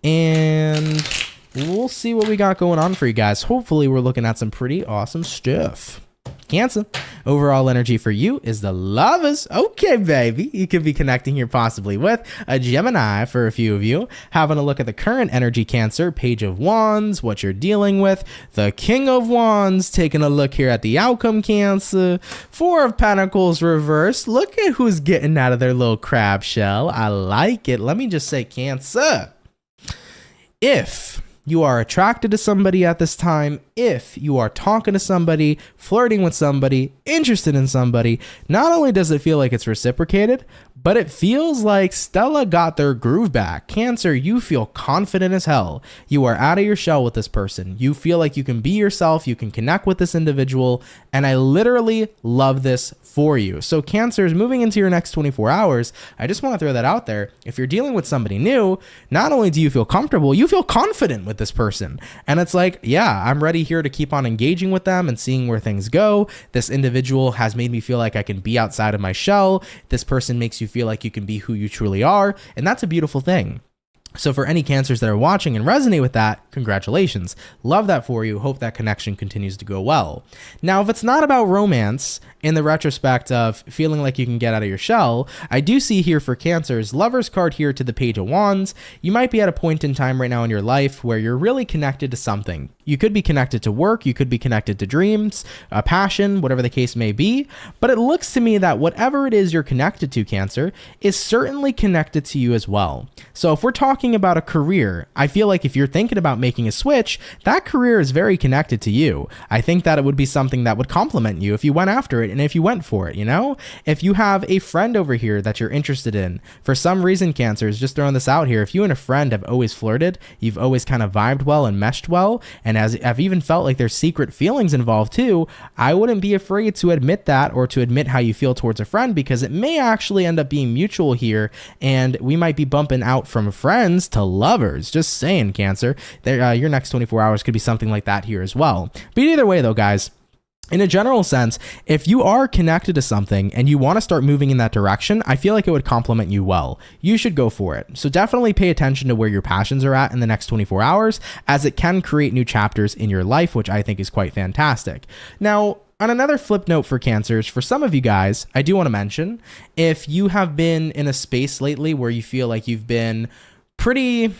And we'll see what we got going on for you guys. Hopefully, we're looking at some pretty awesome stuff. Cancer, overall energy for you is the Lovers. Okay, baby. You could be connecting here possibly with a Gemini for a few of you. Having a look at the current energy, Cancer, Page of Wands, what you're dealing with. The King of Wands, taking a look here at the outcome, Cancer. Four of Pentacles reversed. Look at who's getting out of their little crab shell. I like it. Let me just say, Cancer, if you are attracted to somebody at this time, if you are talking to somebody, flirting with somebody, interested in somebody, not only does it feel like it's reciprocated, but it feels like Stella got their groove back. Cancer, you feel confident as hell. You are out of your shell with this person. You feel like you can be yourself, you can connect with this individual, and I literally love this for you. So Cancer is moving into your next 24 hours. I just want to throw that out there. If you're dealing with somebody new, not only do you feel comfortable, you feel confident with this person. And it's like, yeah, I'm ready here to keep on engaging with them and seeing where things go. This individual has made me feel like I can be outside of my shell. This person makes you feel like you can be who you truly are. And that's a beautiful thing. So for any Cancers that are watching and resonate with that, congratulations. Love that for you. Hope that connection continues to go well. Now, if it's not about romance, in the retrospect of feeling like you can get out of your shell, I do see here for Cancers, Lovers card here to the Page of Wands. You might be at a point in time right now in your life where you're really connected to something. You could be connected to work, you could be connected to dreams, a passion, whatever the case may be. But it looks to me that whatever it is you're connected to, Cancer, is certainly connected to you as well. So if we're talking about a career, I feel like if you're thinking about making a switch, that career is very connected to you. I think that it would be something that would complement you if you went after it and if you went for it, you know? If you have a friend over here that you're interested in, for some reason, Cancers, just throwing this out here, if you and a friend have always flirted, you've always kind of vibed well and meshed well, and as I've even felt like there's secret feelings involved too, I wouldn't be afraid to admit that or to admit how you feel towards a friend, because it may actually end up being mutual here, and we might be bumping out from friends to lovers. Just saying, Cancer. Your next 24 hours could be something like that here as well. But either way though, guys, in a general sense, if you are connected to something and you want to start moving in that direction, I feel like it would complement you well. You should go for it. So definitely pay attention to where your passions are at in the next 24 hours, as it can create new chapters in your life, which I think is quite fantastic. Now, on another flip note for Cancers, for some of you guys, I do want to mention, if you have been in a space lately where you feel like you've been pretty,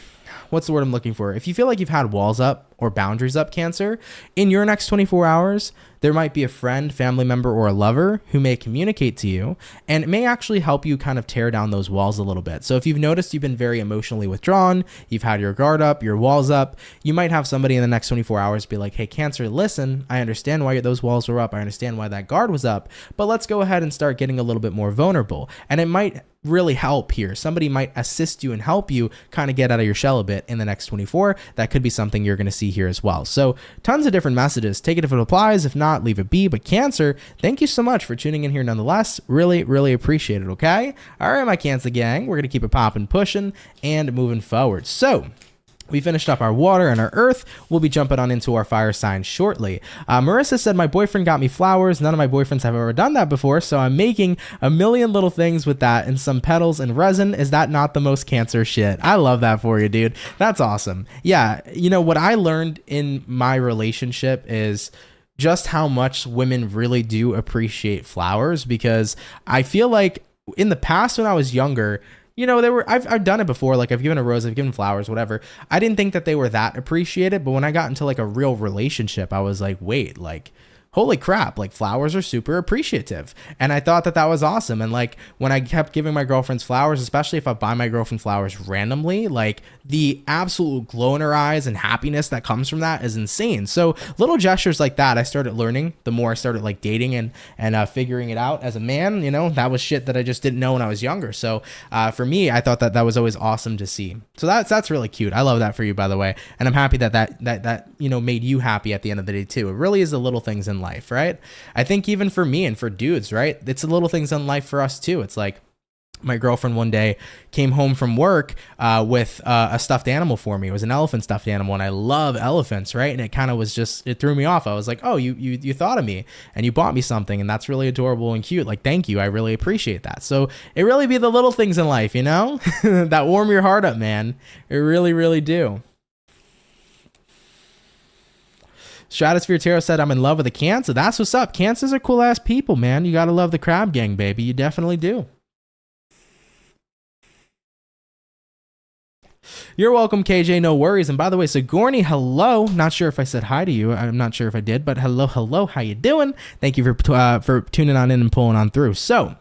what's the word I'm looking for? If you feel like you've had walls up or boundaries up, Cancer, in your next 24 hours, there might be a friend, family member, or a lover who may communicate to you, and it may actually help you kind of tear down those walls a little bit. So if you've noticed you've been very emotionally withdrawn, you've had your guard up, your walls up, you might have somebody in the next 24 hours be like, hey, Cancer, listen, I understand why those walls were up. I understand why that guard was up, but let's go ahead and start getting a little bit more vulnerable. And it might really help here. Somebody might assist you and help you kind of get out of your shell a bit in the next 24. That could be something you're going to see here as well. So tons of different messages. Take it if it applies. If not, leave it be. But Cancer, thank you so much for tuning in here nonetheless. Really, really appreciate it, okay? All right, my Cancer gang, we're going to keep it popping, pushing, and moving forward. So we finished up our water and our earth. We'll be jumping on into our fire signs shortly. Marissa said, my boyfriend got me flowers. None of my boyfriends have ever done that before, so I'm making a million little things with that and some petals and resin. Is that not the most Cancer shit? I love that for you, dude. That's awesome. Yeah, you know, what I learned in my relationship is just how much women really do appreciate flowers, because I feel like in the past when I was younger, you know, I've done it before. Like, I've given a rose, I've given flowers, whatever. I didn't think that they were that appreciated, but when I got into like a real relationship, I was like, wait, like, holy crap, like flowers are super appreciative. And I thought that that was awesome. And like when I kept giving my girlfriends flowers, especially if I buy my girlfriend flowers randomly, like the absolute glow in her eyes and happiness that comes from that is insane. So little gestures like that, I started learning the more I started like dating and figuring it out as a man. You know, that was shit that I just didn't know when I was younger. So for me, I thought that that was always awesome to see. So that's really cute. I love that for you, by the way. And I'm happy that you know, made you happy at the end of the day too. It really is the little things in life, right? I think even for me and for dudes, right? It's the little things in life for us too. It's like my girlfriend one day came home from work with a stuffed animal for me. It was an elephant stuffed animal, and I love elephants, right? And it kind of was just, it threw me off. I was like, oh, you thought of me and you bought me something, and that's really adorable and cute. Like, thank you. I really appreciate that. So it really be the little things in life, you know, that warm your heart up, man. It really, really do. Stratosphere Tarot said, I'm in love with a Cancer. That's what's up. Cancers are cool ass people, man. You gotta love the crab gang, baby. You definitely do. You're welcome, KJ. No worries. And by the way, Sigourney, hello. Not sure if I said hi to you. I'm not sure if I did, but hello. How you doing? Thank you for tuning on in and pulling on through. So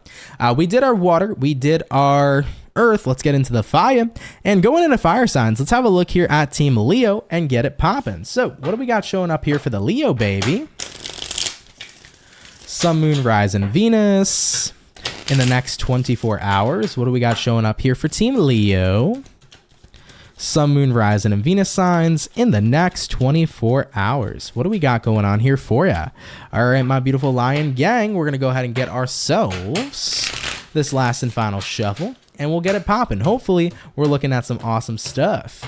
we did our water. We did our earth. Let's get into the fire. And going into fire signs, let's have a look here at Team Leo and get it popping. So what do we got showing up here for the Leo, baby? Sun, Moon, Rise, and Venus in the next 24 hours. What do we got showing up here for Team Leo? Sun, Moon, Rising, and Venus signs in the next 24 hours. What do we got going on here for ya? All right, my beautiful lion gang, we're going to go ahead and get ourselves this last and final shuffle, and we'll get it popping. Hopefully, we're looking at some awesome stuff.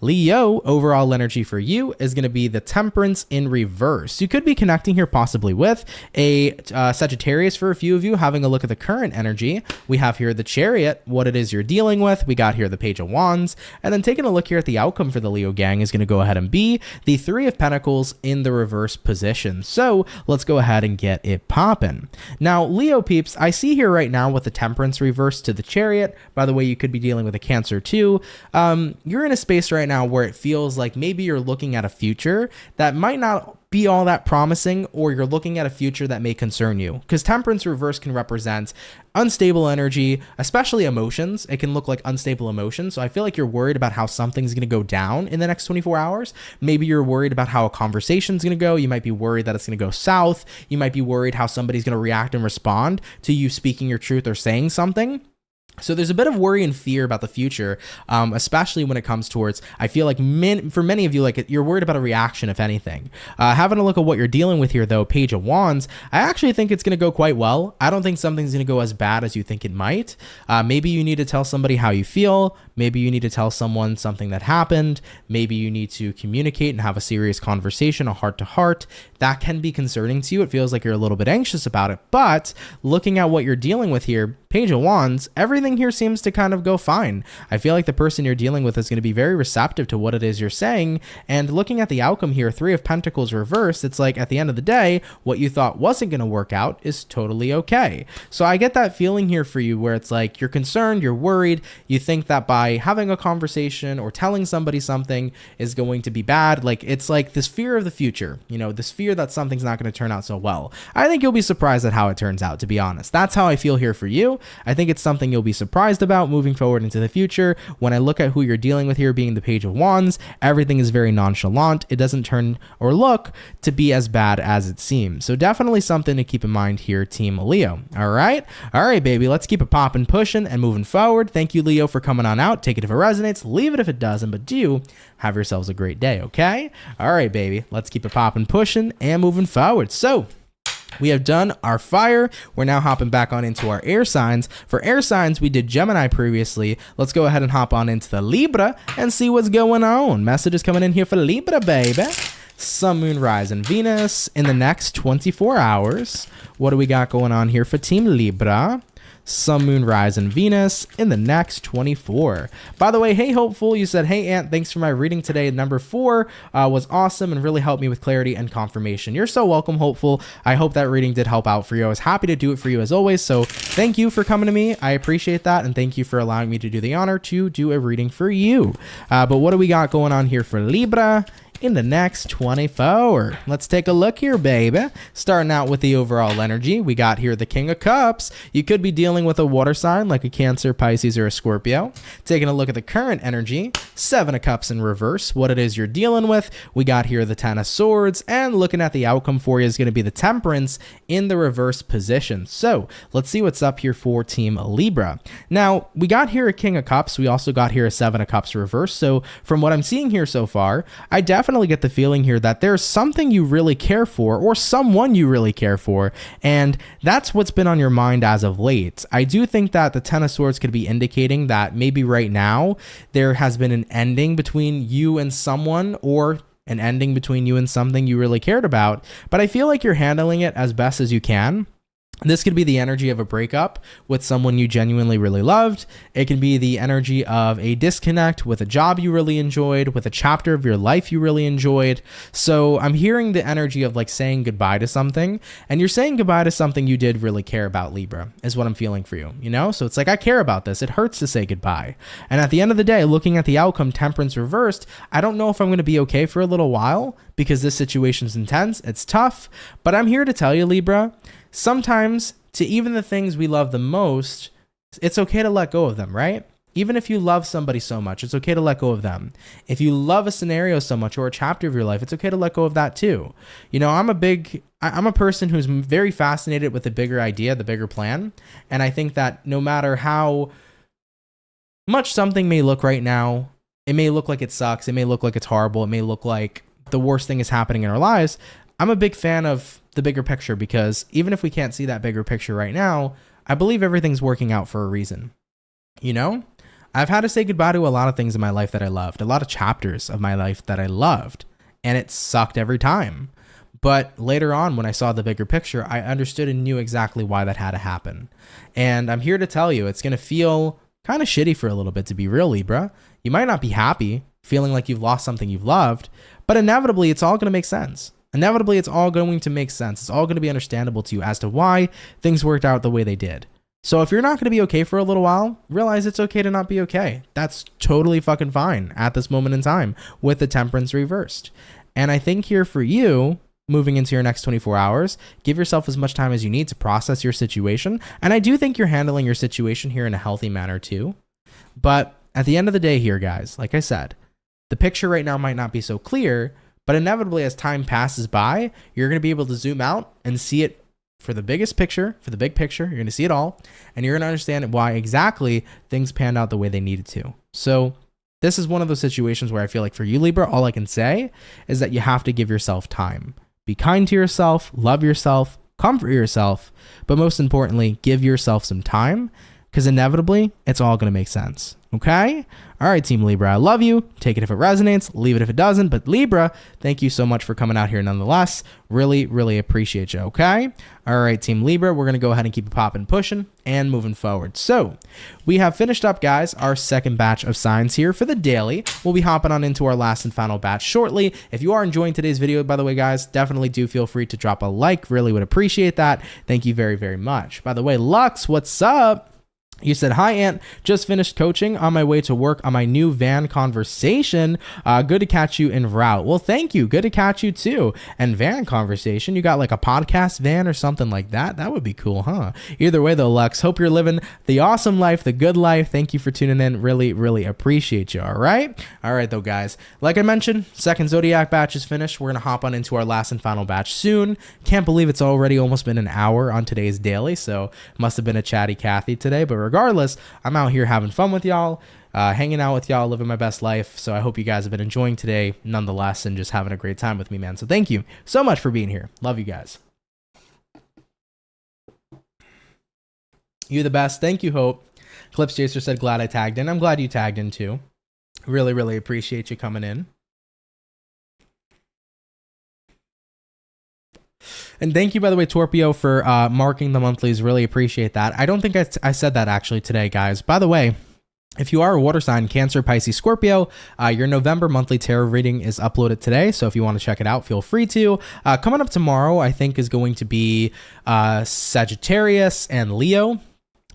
Leo, overall energy for you is going to be the Temperance in reverse. You could be connecting here possibly with a Sagittarius for a few of you, having a look at the current energy. We have here the Chariot, what it is you're dealing with. We got here the Page of Wands, and then taking a look here at the outcome for the Leo gang is going to go ahead and be the Three of Pentacles in the reverse position. So let's go ahead and get it popping. Now, Leo peeps, I see here right now with the Temperance reverse to the Chariot. By the way, you could be dealing with a Cancer too. You're in a space right now where it feels like maybe you're looking at a future that might not be all that promising, or you're looking at a future that may concern you, because Temperance reverse can represent unstable energy, especially emotions. It can look like unstable emotions. So I feel like you're worried about how something's going to go down in the next 24 hours. Maybe you're worried about how a conversation's going to go. You might be worried that it's going to go south. You might be worried how somebody's going to react and respond to you speaking your truth or saying something. So there's a bit of worry and fear about the future, especially when it comes towards, I feel like for many of you, like you're worried about a reaction, if anything. Having a look at what you're dealing with here, though, Page of Wands, I actually think it's going to go quite well. I don't think something's going to go as bad as you think it might. Maybe you need to tell somebody how you feel. Maybe you need to tell someone something that happened. Maybe you need to communicate and have a serious conversation, a heart-to-heart. That can be concerning to you. It feels like you're a little bit anxious about it. But looking at what you're dealing with here, Page of Wands, everything here seems to kind of go fine. I feel like the person you're dealing with is going to be very receptive to what it is you're saying. And looking at the outcome here, Three of Pentacles reversed, it's like at the end of the day, what you thought wasn't going to work out is totally okay. So I get that feeling here for you where it's like you're concerned, you're worried, you think that by having a conversation or telling somebody something is going to be bad. Like it's like this fear of the future, you know, this fear that something's not going to turn out so well. I think you'll be surprised at how it turns out, to be honest. That's how I feel here for you. I think it's something you'll be surprised about moving forward into the future. When I look at who you're dealing with here being the Page of Wands, everything is very nonchalant. It doesn't turn or look to be as bad as it seems. So definitely something to keep in mind here, Team Leo. All right, baby, let's keep it popping, pushing, and moving forward. Thank you, Leo, for coming on out. Take it if it resonates, leave it if it doesn't, but do have yourselves a great day, okay? All right, baby, let's keep it popping, pushing, and moving forward. So we have done our fire. We're now hopping back on into our air signs. For air signs, we did Gemini previously. Let's go ahead and hop on into the Libra and see what's going on. Messages coming in here for Libra, baby. Sun, Moon, Rise, and Venus in the next 24 hours. What do we got going on here for Team Libra? Sun, Moon, Rise, and Venus in the next 24. By the way, hey Hopeful, you said, hey Ant, thanks for my reading today. Number 4 was awesome and really helped me with clarity and confirmation. You're so welcome, Hopeful. I hope that reading did help out for you. I was happy to do it for you as always, so thank you for coming to me. I appreciate that, and thank you for allowing me to do the honor to do a reading for you. But what do we got going on here for Libra in the next 24. Let's take a look here, baby. Starting out with the overall energy, we got here the King of Cups. You could be dealing with a water sign like a Cancer, Pisces, or a Scorpio. Taking a look at the current energy, 7 of Cups in reverse, what it is you're dealing with. We got here the 10 of Swords, and looking at the outcome for you is going to be the Temperance in the reverse position. So let's see what's up here for Team Libra. Now, we got here a King of Cups. We also got here a 7 of Cups reverse. So from what I'm seeing here so far, I definitely get the feeling here that there's something you really care for or someone you really care for. And that's what's been on your mind as of late. I do think that the 10 of Swords could be indicating that maybe right now there has been an ending between you and someone, or an ending between you and something you really cared about. But I feel like you're handling it as best as you can. This could be the energy of a breakup with someone you genuinely really loved. It can be the energy of a disconnect with a job you really enjoyed, with a chapter of your life you really enjoyed. So I'm hearing the energy of like saying goodbye to something, and you're saying goodbye to something you did really care about, Libra, is what I'm feeling for you, you know? So it's like, I care about this. It hurts to say goodbye. And at the end of the day, looking at the outcome, Temperance reversed, I don't know if I'm going to be okay for a little while because this situation's intense. It's tough, but I'm here to tell you, Libra, sometimes to even the things we love the most, it's okay to let go of them, right? Even if you love somebody so much, it's okay to let go of them. If you love a scenario so much or a chapter of your life, it's okay to let go of that too. You know, I'm a person who's very fascinated with the bigger idea, the bigger plan. And I think that no matter how much something may look right now, it may look like it sucks, it may look like it's horrible, it may look like the worst thing is happening in our lives. I'm a big fan of the bigger picture, because even if we can't see that bigger picture right now, I believe everything's working out for a reason. You know, I've had to say goodbye to a lot of things in my life that I loved, a lot of chapters of my life that I loved, and it sucked every time. But later on, when I saw the bigger picture, I understood and knew exactly why that had to happen. And I'm here to tell you, it's going to feel kind of shitty for a little bit, to be real, Libra. You might not be happy, feeling like you've lost something you've loved, but inevitably, it's all going to make sense. Inevitably, it's all going to make sense. It's all going to be understandable to you as to why things worked out the way they did. So if you're not going to be okay for a little while, realize it's okay to not be okay. That's totally fucking fine at this moment in time with the Temperance reversed. And I think here for you, moving into your next 24 hours, give yourself as much time as you need to process your situation. And I do think you're handling your situation here in a healthy manner too. But at the end of the day here, guys, like I said, the picture right now might not be so clear, but inevitably, as time passes by, you're going to be able to zoom out and see it for the biggest picture, for the big picture. You're going to see it all, and you're going to understand why exactly things panned out the way they needed to. So this is one of those situations where I feel like for you, Libra, all I can say is that you have to give yourself time. Be kind to yourself, love yourself, comfort yourself, but most importantly, give yourself some time, because inevitably, it's all going to make sense. Okay? All right, Team Libra, I love you. Take it if it resonates, leave it if it doesn't. But Libra, thank you so much for coming out here nonetheless. Really, really appreciate you, okay? All right, Team Libra, we're going to go ahead and keep it popping, pushing, and moving forward. So we have finished up, guys, our second batch of signs here for the daily. We'll be hopping on into our last and final batch shortly. If you are enjoying today's video, by the way, guys, definitely do feel free to drop a like. Really would appreciate that. Thank you very, very much. By the way, Lux, what's up? You said, hi, Aunt. Just finished coaching on my way to work on my new van conversation. Good to catch you en route. Well, thank you. Good to catch you, too. And van conversation, you got like a podcast van or something like that? That would be cool, huh? Either way, though, Lux, hope you're living the awesome life, the good life. Thank you for tuning in. Really, really appreciate you, all right? All right, though, guys. Like I mentioned, second Zodiac batch is finished. We're going to hop on into our last and final batch soon. Can't believe it's already almost been an hour on today's daily, so must have been a chatty Cathy today, but regardless, I'm out here having fun with y'all, hanging out with y'all, living my best life. So I hope you guys have been enjoying today nonetheless and just having a great time with me, man. So thank you so much for being here. Love you guys. You the best. Thank you, Hope. Clips Chaser said, glad I tagged in. I'm glad you tagged in too. Really, really appreciate you coming in. And thank you, by the way, Torpio, for marking the monthlies. Really appreciate that. I don't think I said that actually today, guys. By the way, if you are a water sign, Cancer, Pisces, Scorpio, your November monthly tarot reading is uploaded today. So if you want to check it out, feel free to. Coming up tomorrow, I think, is going to be Sagittarius and Leo.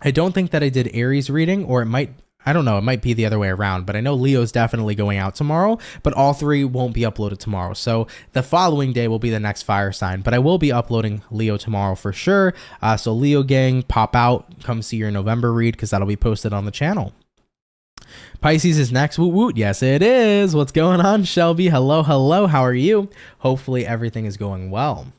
I don't think that I did Aries reading, or it might... I don't know, it might be the other way around, but I know Leo's definitely going out tomorrow, but all 3 won't be uploaded tomorrow. So the following day will be the next fire sign, but I will be uploading Leo tomorrow for sure. So Leo gang, pop out, come see your November read because that'll be posted on the channel. Pisces is next. Woot woot. Yes, it is. What's going on, Shelby? Hello, hello. How are you? Hopefully everything is going well.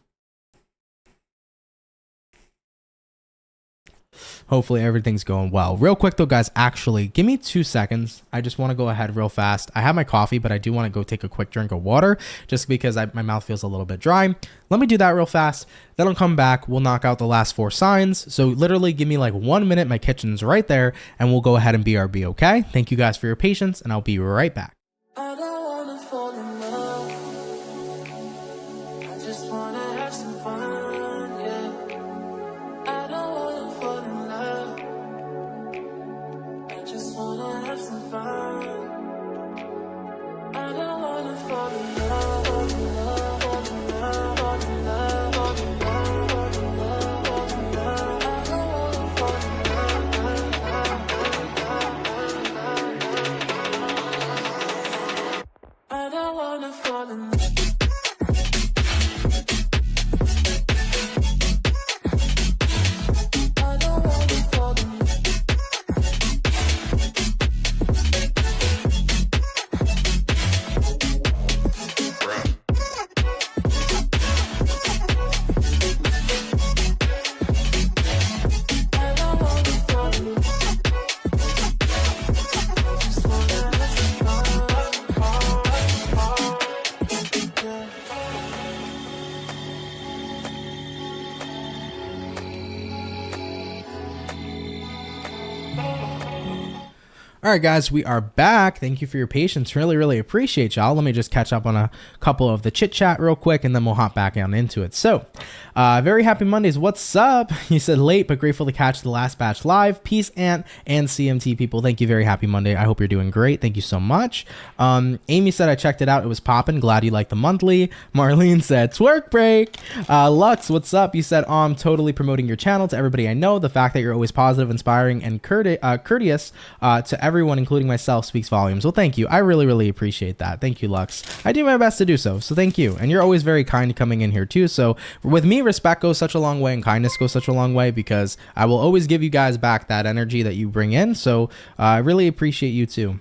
Hopefully everything's going well. Real quick though, guys, actually, give me 2 seconds. I just want to go ahead real fast. I have my coffee, but I do want to go take a quick drink of water just because my mouth feels a little bit dry. Let me do that real fast. Then I'll come back. We'll knock out the last 4 signs. So literally give me like 1 minute. My kitchen's right there and we'll go ahead and BRB, okay? Thank you guys for your patience and I'll be right back. I don't wanna fall in love. I just wanna have some fun, yeah. I don't wanna fall in love. I just wanna have some fun. I don't wanna fall in love, fall in love, fall in love, fall in love, fall in love, fall in love, fall in love. I don't wanna fall in love. I don't wanna fall in love. I don't wanna fall in love. I don't wanna fall in love. Just wanna have some fun. All right, guys, we are back. Thank you for your patience. Really, really appreciate y'all. Let me just catch up on a couple of the chit chat real quick, and then we'll hop back on into it. So, very happy Mondays. What's up? You said late, but grateful to catch the last batch live. Peace, Ant and CMT people. Thank you. Very happy Monday. I hope you're doing great. Thank you so much. Amy said I checked it out. It was popping. Glad you liked the monthly. Marlene said twerk break. Lux, what's up? You said, I'm totally promoting your channel to everybody I know. The fact that you're always positive, inspiring, and courteous to everyone, including myself, speaks volumes. Well, thank you. I really, really appreciate that. Thank you, Lux. I do my best to do so. So thank you. And you're always very kind coming in here too. So with me, respect goes such a long way and kindness goes such a long way because I will always give you guys back that energy that you bring in. So I really appreciate you too.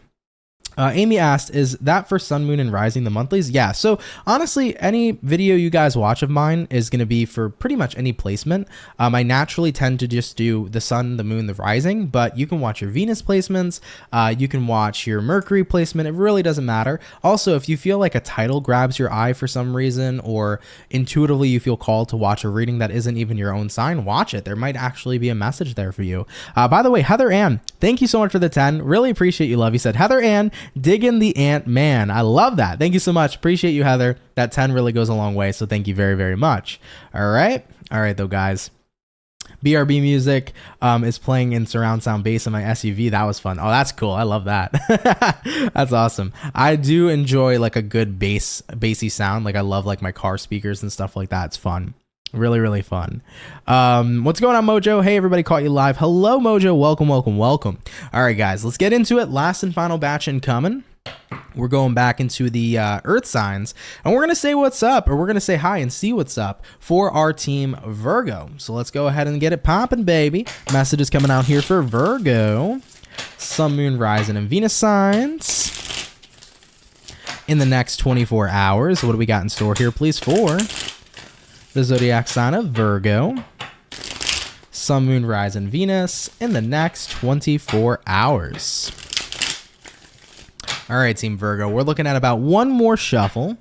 Amy asked, is that for Sun, Moon, and Rising, the monthlies? Yeah, so honestly, any video you guys watch of mine is going to be for pretty much any placement. I naturally tend to just do the Sun, the Moon, the Rising, but you can watch your Venus placements. You can watch your Mercury placement. It really doesn't matter. Also, if you feel like a title grabs your eye for some reason or intuitively you feel called to watch a reading that isn't even your own sign, watch it. There might actually be a message there for you. By the way, Heather Ann, thank you so much for the 10. Really appreciate you, love. You said, Heather Ann, digging the Ant Man. I love that. Thank you so much. Appreciate you, Heather. That 10 really goes a long way. So thank you very, very much. All right. All right, though, guys. BRB music is playing in surround sound bass in my SUV. That was fun. Oh, that's cool. I love that. That's awesome. I do enjoy like a good bassy sound. Like I love like my car speakers and stuff like that. It's fun. Really, really fun. What's going on, Mojo? Hey, everybody, caught you live. Hello, Mojo. Welcome, welcome, welcome. All right, guys, let's get into it. Last and final batch incoming. We're going back into the earth signs and we're going to say what's up, or we're going to say hi and see what's up for our team Virgo. So let's go ahead and get it popping, baby. Message is coming out here for Virgo, Sun, Moon, Rising, and Venus signs in the next 24 hours. What do we got in store here, please, for the zodiac sign of Virgo, Sun, Moon, Rising, Venus in the next 24 hours. All right, Team Virgo, we're looking at about one more shuffle,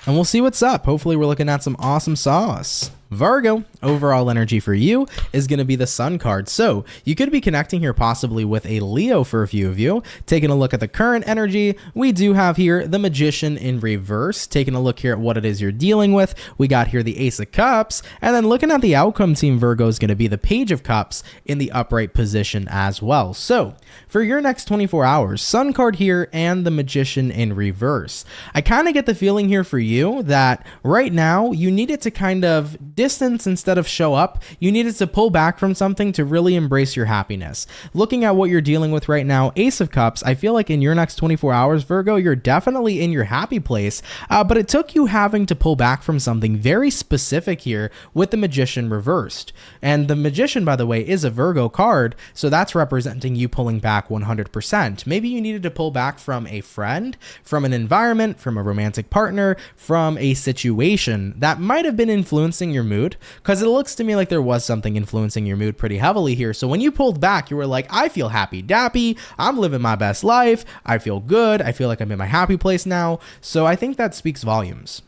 and we'll see what's up. Hopefully, we're looking at some awesome sauce. Virgo, overall energy for you is going to be the Sun card. So you could be connecting here possibly with a Leo for a few of you. Taking a look at the current energy, we do have here the Magician in reverse. Taking a look here at what it is you're dealing with, we got here the Ace of Cups. And then looking at the outcome, Team Virgo, is going to be the Page of Cups in the upright position as well. So for your next 24 hours, Sun card here and the Magician in reverse. I kind of get the feeling here for you that right now you needed to kind of distance instead of show up. You needed to pull back from something to really embrace your happiness. Looking at what you're dealing with right now, Ace of Cups, I feel like in your next 24 hours, Virgo, you're definitely in your happy place, but it took you having to pull back from something very specific here with the Magician reversed. And the Magician, by the way, is a Virgo card, so that's representing you pulling back 100%. Maybe you needed to pull back from a friend, from an environment, from a romantic partner, from a situation that might have been influencing your mood, because it looks to me like there was something influencing your mood pretty heavily here. So when you pulled back, you were like, I feel happy dappy, I'm living my best life, I feel good, I feel like I'm in my happy place now. So I think that speaks volumes.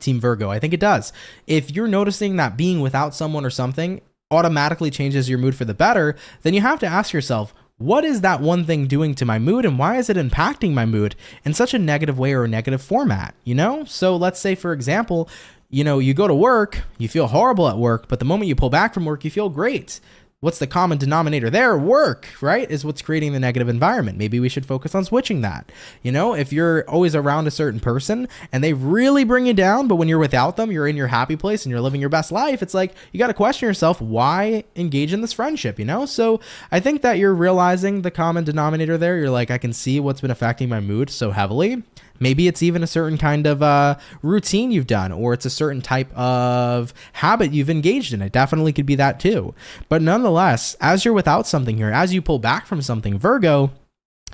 Team Virgo, I think it does. If you're noticing that being without someone or something automatically changes your mood for the better, then you have to ask yourself, what is that one thing doing to my mood, and why is it impacting my mood in such a negative way or a negative format, you know? So let's say, for example, you know, you go to work, you feel horrible at work, but the moment you pull back from work, you feel great. What's the common denominator there? Work, right? Is what's creating the negative environment. Maybe we should focus on switching that. You know, if you're always around a certain person and they really bring you down, but when you're without them, you're in your happy place and you're living your best life, it's like, you got to question yourself, why engage in this friendship, you know? So I think that you're realizing the common denominator there. You're like, I can see what's been affecting my mood so heavily. Maybe it's even a certain kind of routine you've done, or it's a certain type of habit you've engaged in. It definitely could be that too. But nonetheless, as you're without something here, as you pull back from something, Virgo,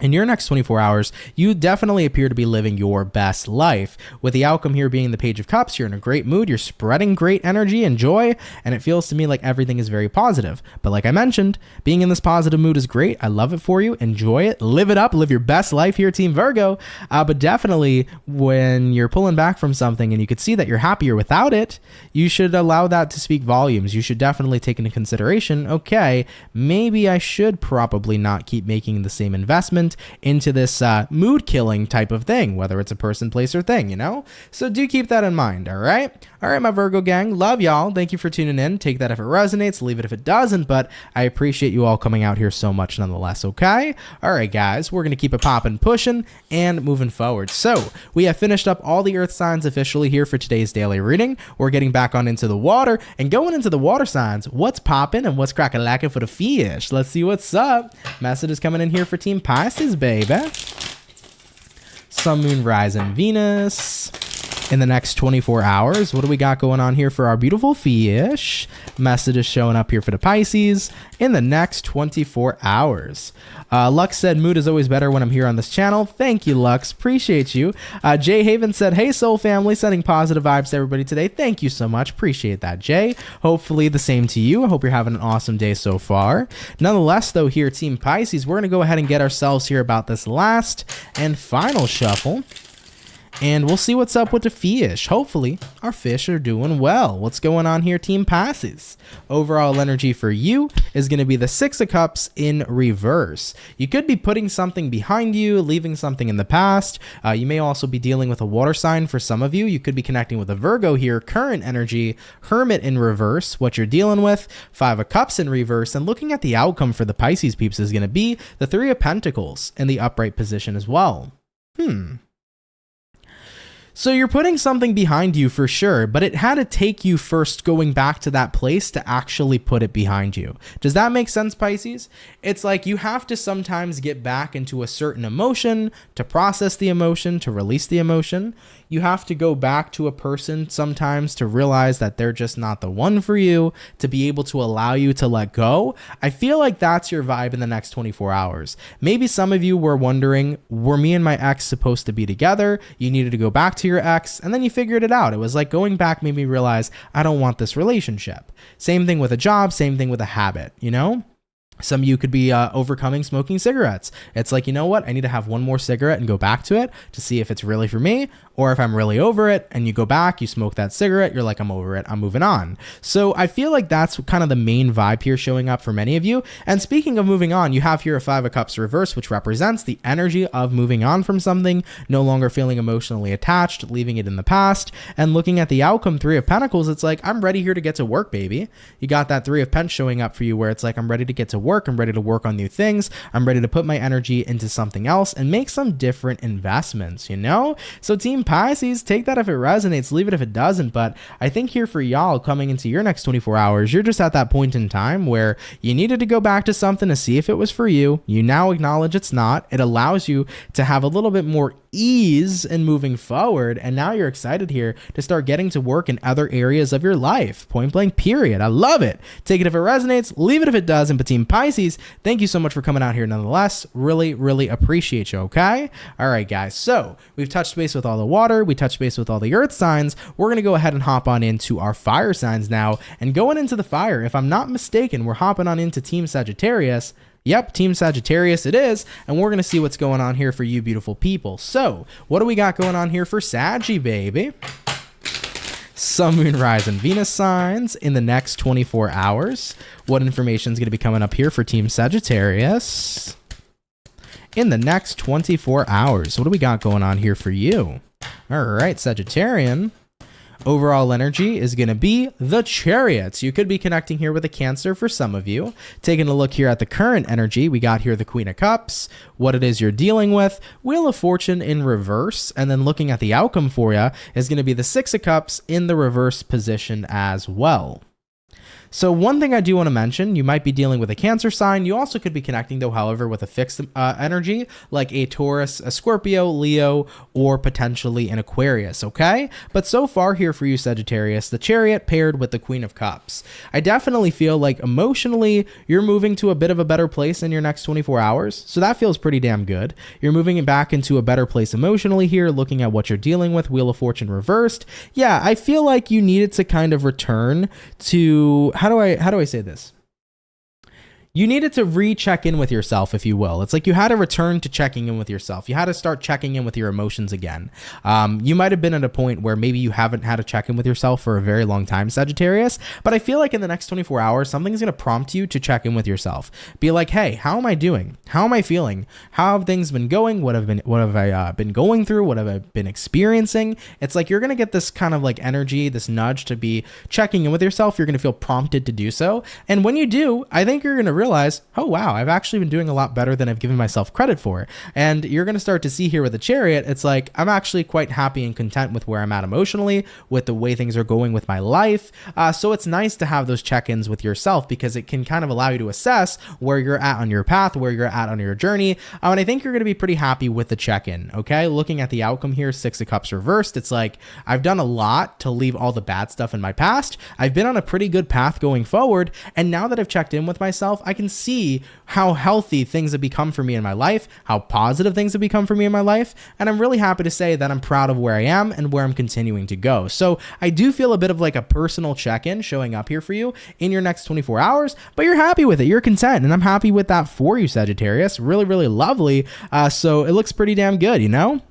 in your next 24 hours, you definitely appear to be living your best life. With the outcome here being the Page of Cups, you're in a great mood, you're spreading great energy and joy, and it feels to me like everything is very positive. But like I mentioned, being in this positive mood is great. I love it for you. Enjoy it. Live it up. Live your best life here, Team Virgo. But definitely when you're pulling back from something and you could see that you're happier without it, you should allow that to speak volumes. You should definitely take into consideration, okay, maybe I should probably not keep making the same investment into this mood killing type of thing, whether it's a person, place, or thing, you know? So do keep that in mind, all right? All right, my Virgo gang, love y'all. Thank you for tuning in. Take that if it resonates, leave it if it doesn't, but I appreciate you all coming out here so much nonetheless, okay? All right, guys, we're going to keep it popping, pushing, and moving forward. So we have finished up all the earth signs officially here for today's daily reading. We're getting back on into the water, and going into the water signs, what's popping and what's cracking-lacking for the fish? Let's see what's up. Message is coming in here for Team Pisces, baby. Sun, Moon, Rising, Venus. In the next 24 hours, what do we got going on here for our beautiful fish? Message is showing up here for the Pisces in the next 24 hours. Lux said, mood is always better when I'm here on this channel. Thank you, Lux. Appreciate you. Jay Haven said, hey, soul family, sending positive vibes to everybody today. Thank you so much. Appreciate that, Jay. Hopefully the same to you. I hope you're having an awesome day so far. Nonetheless, though, here, Team Pisces, we're going to go ahead and get ourselves here about this last and final shuffle. And we'll see what's up with the fish. Hopefully, our fish are doing well. What's going on here, Team Pisces? Overall energy for you is going to be the Six of Cups in reverse. You could be putting something behind you, leaving something in the past. You may also be dealing with a water sign for some of you. You could be connecting with a Virgo here. Current energy, Hermit in reverse, what you're dealing with. Five of Cups in reverse. And looking at the outcome for the Pisces peeps is going to be the Three of Pentacles in the upright position as well. So you're putting something behind you for sure, but it had to take you first going back to that place to actually put it behind you. Does that make sense, Pisces? It's like you have to sometimes get back into a certain emotion to process the emotion, to release the emotion. You have to go back to a person sometimes to realize that they're just not the one for you, to be able to allow you to let go. I feel like that's your vibe in the next 24 hours. Maybe some of you were wondering, were me and my ex supposed to be together? You needed to go back to your ex, and then you figured it out. It was like going back made me realize I don't want this relationship. Same thing with a job, same thing with a habit, you know? Some of you could be overcoming smoking cigarettes. It's like, you know what? I need to have one more cigarette and go back to it to see if it's really for me, or if I'm really over it. And you go back, you smoke that cigarette, you're like, I'm over it, I'm moving on. So I feel like that's kind of the main vibe here showing up for many of you. And speaking of moving on, you have here a Five of Cups reverse, which represents the energy of moving on from something, no longer feeling emotionally attached, leaving it in the past. And looking at the outcome, Three of Pentacles, it's like, I'm ready here to get to work, baby. You got that Three of Pentacles showing up for you where it's like, I'm ready to get to work. I'm ready to work on new things. I'm ready to put my energy into something else and make some different investments, you know? So Team Pisces, take that if it resonates, leave it if it doesn't. But I think here for y'all coming into your next 24 hours, you're just at that point in time where you needed to go back to something to see if it was for you. You now acknowledge it's not. It allows you to have a little bit more ease in moving forward, and now you're excited here to start getting to work in other areas of your life. Point blank period. I love it. Take it if it resonates, leave it if it doesn't. But Team Pisces, thank you so much for coming out here nonetheless. Really appreciate you. Okay, all right guys, so we've touched base with all the water, we touched base with all the earth signs. We're gonna go ahead and hop on into our fire signs now, and going into the fire, if I'm not mistaken, we're hopping on into Team Sagittarius. Yep, Team Sagittarius it is, and we're going to see what's going on here for you beautiful people. So, what do we got going on here for Saggy, baby? Sun, Moon, Rise, and Venus signs in the next 24 hours. What information is going to be coming up here for Team Sagittarius in the next 24 hours? What do we got going on here for you? All right, Sagittarian. Overall energy is going to be the Chariots. You could be connecting here with a Cancer for some of you. Taking a look here at the current energy, we got here the Queen of Cups, what it is you're dealing with, Wheel of Fortune in reverse, and then looking at the outcome for you is going to be the Six of Cups in the reverse position as well. So one thing I do want to mention, you might be dealing with a Cancer sign. You also could be connecting, though, however, with a fixed energy, like a Taurus, a Scorpio, Leo, or potentially an Aquarius, okay? But so far here for you, Sagittarius, the Chariot paired with the Queen of Cups. I definitely feel like emotionally, you're moving to a bit of a better place in your next 24 hours. So that feels pretty damn good. You're moving it back into a better place emotionally here, looking at what you're dealing with, Wheel of Fortune reversed. Yeah, I feel like you needed to kind of return to... How do I say this? You needed to recheck in with yourself, if you will. It's like you had to return to checking in with yourself. You had to start checking in with your emotions again. You might have been at a point where maybe you haven't had to check in with yourself for a very long time, Sagittarius, but I feel like in the next 24 hours, something's going to prompt you to check in with yourself. Be like, hey, how am I doing? How am I feeling? How have things been going? What have I been going through? What have I been experiencing? It's like you're going to get this kind of like energy, this nudge to be checking in with yourself. You're going to feel prompted to do so. And when you do, I think you're going to realize, oh wow, I've actually been doing a lot better than I've given myself credit for. And you're going to start to see here with the Chariot, it's like I'm actually quite happy and content with where I'm at emotionally, with the way things are going with my life. So it's nice to have those check-ins with yourself because it can kind of allow you to assess where you're at on your path, where you're at on your journey. And I think you're going to be pretty happy with the check-in, okay? Looking at the outcome here, Six of Cups reversed, it's like I've done a lot to leave all the bad stuff in my past. I've been on a pretty good path going forward, and now that I've checked in with myself, I can see how healthy things have become for me in my life, how positive things have become for me in my life, and I'm really happy to say that I'm proud of where I am and where I'm continuing to go. So I do feel a bit of like a personal check-in showing up here for you in your next 24 hours, but you're happy with it, you're content, and I'm happy with that for you, Sagittarius. Really lovely. So it looks pretty damn good, you know?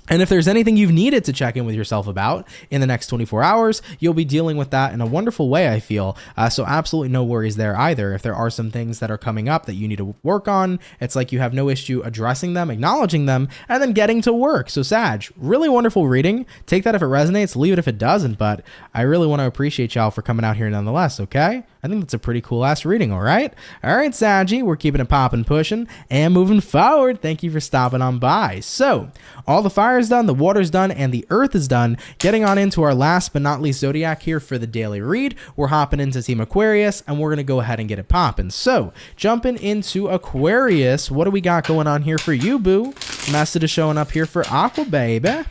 And if there's anything you've needed to check in with yourself about in the next 24 hours, you'll be dealing with that in a wonderful way, I feel. So absolutely no worries there either. If there are some things that are coming up that you need to work on, it's like you have no issue addressing them, acknowledging them, and then getting to work. So Sag, really wonderful reading. Take that if it resonates, leave it if it doesn't, but I really want to appreciate y'all for coming out here nonetheless, okay? I think that's a pretty cool ass reading, all right? All right, Saggy, we're keeping it popping, pushing, and moving forward. Thank you for stopping on by. So, all the fire's done, the water's done, and the earth is done. Getting on into our last but not least zodiac here for the daily read. We're hopping into Team Aquarius, and we're going to go ahead and get it popping. So, jumping into Aquarius, what do we got going on here for you, boo? Message is showing up here for Aqua, baby.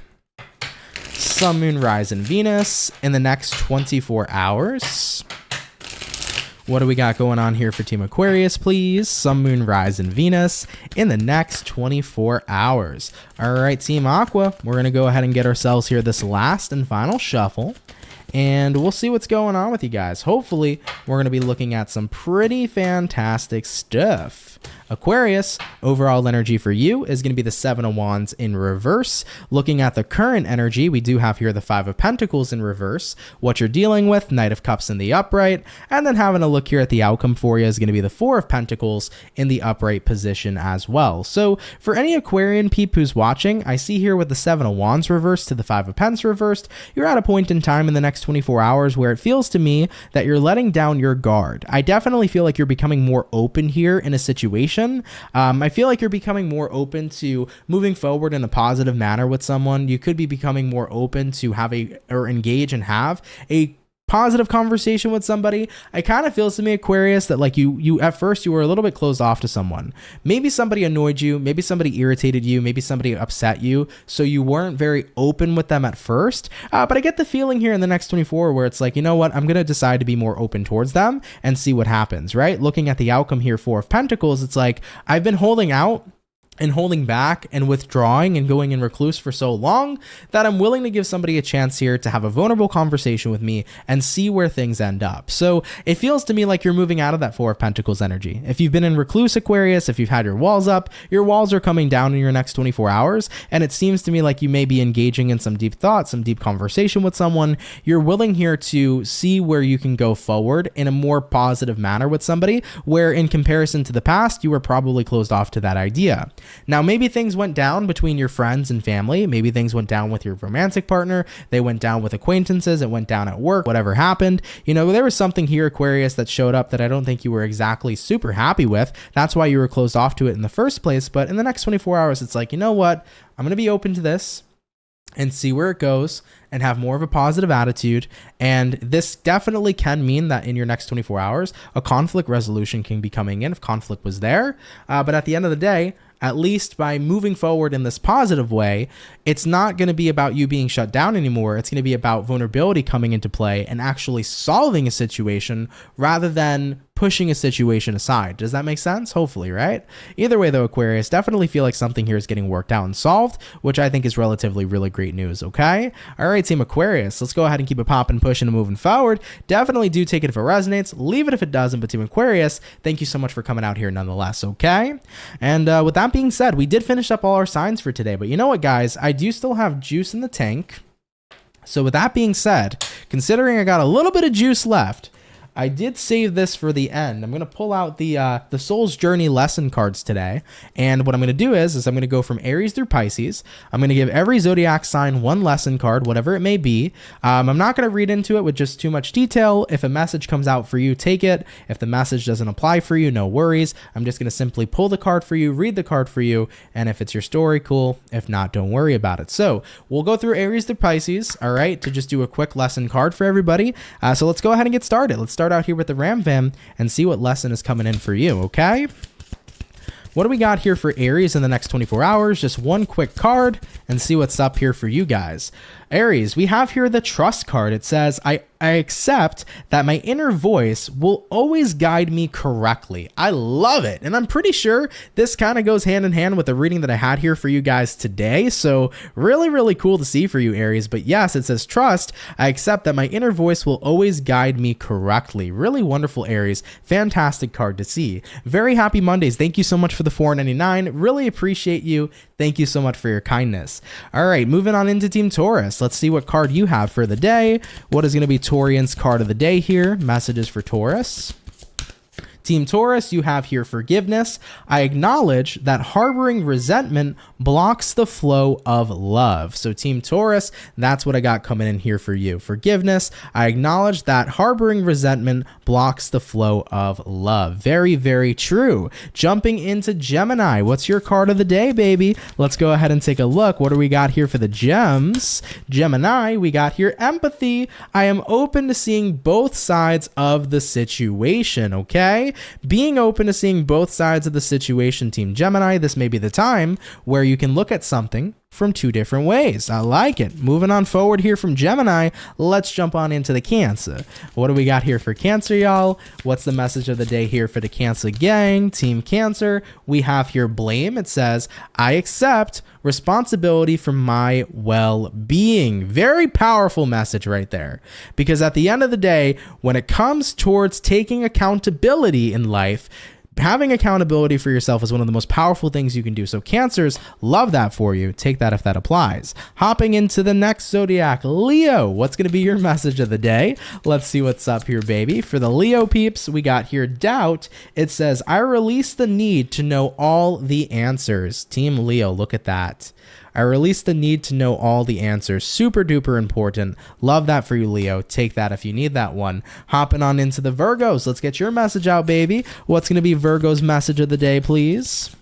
Sun, Moon, Rise, and Venus in the next 24 hours. What do we got going on here for Team Aquarius, please? Sun, Moon, Rise, and Venus in the next 24 hours. All right, Team Aqua, we're going to go ahead and get ourselves here this last and final shuffle, and we'll see what's going on with you guys. Hopefully, we're going to be looking at some pretty fantastic stuff. Aquarius, overall energy for you is going to be the Seven of Wands in reverse. Looking at the current energy, we do have here the Five of Pentacles in reverse. What you're dealing with, Knight of Cups in the upright, and then having a look here at the outcome for you is going to be the Four of Pentacles in the upright position as well. So for any Aquarian peep who's watching, I see here with the Seven of Wands reversed to the Five of Pents reversed, you're at a point in time in the next 24 hours where it feels to me that you're letting down your guard. I definitely feel like you're becoming more open here in a situation. I feel like you're becoming more open to moving forward in a positive manner with someone. You could be becoming more open to have engage and have a positive conversation with somebody. It kind of feels to me, Aquarius, that like you at first you were a little bit closed off to someone. Maybe somebody annoyed you, maybe somebody irritated you, maybe somebody upset you, so you weren't very open with them at first. But I get the feeling here in the next 24 where it's like, you know what, I'm gonna decide to be more open towards them and see what happens, right? Looking at the outcome here, Four of Pentacles, it's like I've been holding out and holding back and withdrawing and going in recluse for so long that I'm willing to give somebody a chance here to have a vulnerable conversation with me and see where things end up. So it feels to me like you're moving out of that Four of Pentacles energy. If you've been in recluse, Aquarius, if you've had your walls up, your walls are coming down in your next 24 hours. And it seems to me like you may be engaging in some deep thought, some deep conversation with someone. You're willing here to see where you can go forward in a more positive manner with somebody, where in comparison to the past, you were probably closed off to that idea. Now, maybe things went down between your friends and family. Maybe things went down with your romantic partner. They went down with acquaintances. It went down at work, whatever happened. You know, there was something here, Aquarius, that showed up that I don't think you were exactly super happy with. That's why you were closed off to it in the first place. But in the next 24 hours, it's like, you know what? I'm going to be open to this and see where it goes and have more of a positive attitude. And this definitely can mean that in your next 24 hours, a conflict resolution can be coming in if conflict was there. But at the end of the day, at least by moving forward in this positive way, it's not going to be about you being shut down anymore. It's going to be about vulnerability coming into play and actually solving a situation rather than pushing a situation aside. Does that make sense? Hopefully, right? Either way though, Aquarius, definitely feel like something here is getting worked out and solved, which I think is relatively really great news, okay? All right, Team Aquarius, let's go ahead and keep it popping, pushing, and moving forward. Definitely do take it if it resonates, leave it if it doesn't, but Team Aquarius, thank you so much for coming out here nonetheless, okay? And with that being said, we did finish up all our signs for today, but you know what, guys? I do still have juice in the tank. So with that being said, considering I got a little bit of juice left, I did save this for the end. I'm going to pull out the Soul's Journey lesson cards today. And what I'm going to do is I'm going to go from Aries through Pisces. I'm going to give every zodiac sign one lesson card, whatever it may be. I'm not going to read into it with just too much detail. If a message comes out for you, take it. If the message doesn't apply for you, no worries. I'm just going to simply pull the card for you, read the card for you. And if it's your story, cool. If not, don't worry about it. So we'll go through Aries through Pisces, all right, to just do a quick lesson card for everybody. So let's go ahead and get started. Let's start out here with the Ram Fam and see what lesson is coming in for you, okay? What do we got here for Aries in the next 24 hours? Just one quick card and see what's up here for you guys. Aries, we have here the Trust card. It says, I accept that my inner voice will always guide me correctly. I love it. And I'm pretty sure this kind of goes hand in hand with the reading that I had here for you guys today. So really, really cool to see for you, Aries. But yes, it says trust. I accept that my inner voice will always guide me correctly. Really wonderful, Aries. Fantastic card to see. Very happy Mondays. Thank you so much for the $4.99. Really appreciate you. Thank you so much for your kindness. All right, moving on into Team Taurus. Let's see what card you have for the day. What is going to be Taurian's card of the day here? Messages for Taurus. Team Taurus, you have here forgiveness. I acknowledge that harboring resentment blocks the flow of love. So Team Taurus, that's what I got coming in here for you. Forgiveness. I acknowledge that harboring resentment blocks the flow of love. Very, very true. Jumping into Gemini. What's your card of the day, baby? Let's go ahead and take a look. What do we got here for the gems? Gemini, we got here empathy. I am open to seeing both sides of the situation, okay? Being open to seeing both sides of the situation, Team Gemini, this may be the time where you can look at something from two different ways. I like it. Moving on forward here from Gemini, let's jump on into the Cancer. What do we got here for Cancer, y'all? What's the message of the day here for the Cancer gang? Team Cancer, we have here blame. It says, I accept responsibility for my well-being. Very powerful message right there. Because at the end of the day, when it comes towards taking accountability in life, having accountability for yourself is one of the most powerful things you can do. So Cancers, love that for you. Take that if that applies. Hopping into the next zodiac, Leo. What's going to be your message of the day? Let's see what's up here, baby. For the Leo peeps, we got here doubt. It says, I release the need to know all the answers. Team Leo, look at that. I release the need to know all the answers. Super duper important. Love that for you, Leo. Take that if you need that one. Hopping on into the Virgos. Let's get your message out, baby. What's going to be Virgo's message of the day, please?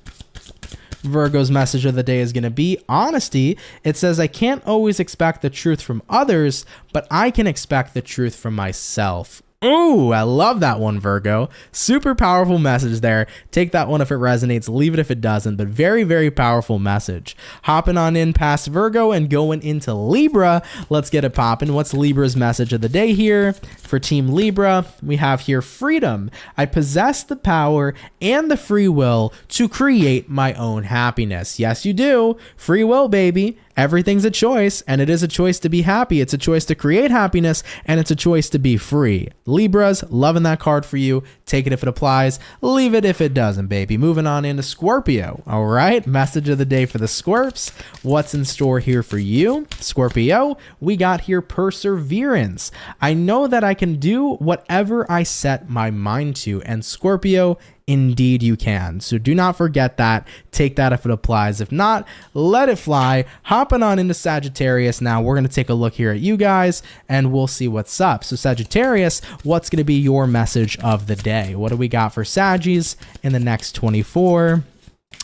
Virgo's message of the day is going to be honesty. It says, I can't always expect the truth from others, but I can expect the truth from myself. Ooh, I love that one, Virgo. Super powerful message there. Take that one if it resonates, leave it if it doesn't, but very, very powerful message. Hopping on in past Virgo and going into Libra. Let's get it popping. What's Libra's message of the day here? For Team Libra, we have here freedom. I possess the power and the free will to create my own happiness. Yes, you do. Free will, baby. Everything's a choice, and it is a choice to be happy. It's a choice to create happiness, and it's a choice to be free. Libras, loving that card for you. Take it if it applies. Leave it if it doesn't, baby. Moving on into Scorpio. All right, message of the day for the Scorps. What's in store here for you? Scorpio, we got here perseverance. I know that I can do whatever I set my mind to, and Scorpio, indeed you can. So do not forget that. Take that if it applies. If not, let it fly. Hopping on into Sagittarius now. We're going to take a look here at you guys and we'll see what's up. So Sagittarius, what's going to be your message of the day? What do we got for Saggies in the next 24?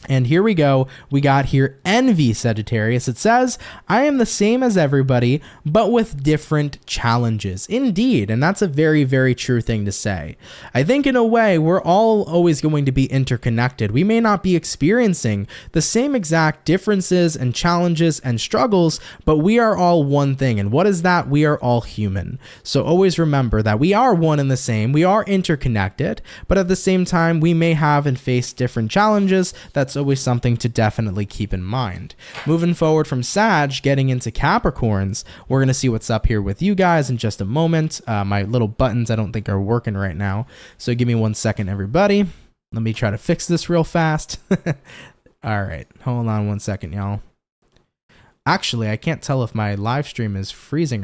And here we go. We got here envy, Sagittarius. It says, I am the same as everybody, but with different challenges. Indeed. And that's a very, very true thing to say. I think in a way, we're all always going to be interconnected. We may not be experiencing the same exact differences and challenges and struggles, but we are all one thing. And what is that? We are all human. So always remember that we are one and the same. We are interconnected, but at the same time, we may have and face different challenges. That's always something to definitely keep in mind. Moving forward from Sag, getting into Capricorns, we're going to see what's up here with you guys in just a moment. My little buttons I don't think are working right now. So give me 1 second, everybody. Let me try to fix this real fast. All right. Hold on 1 second, y'all. Actually, I can't tell if my live stream is freezing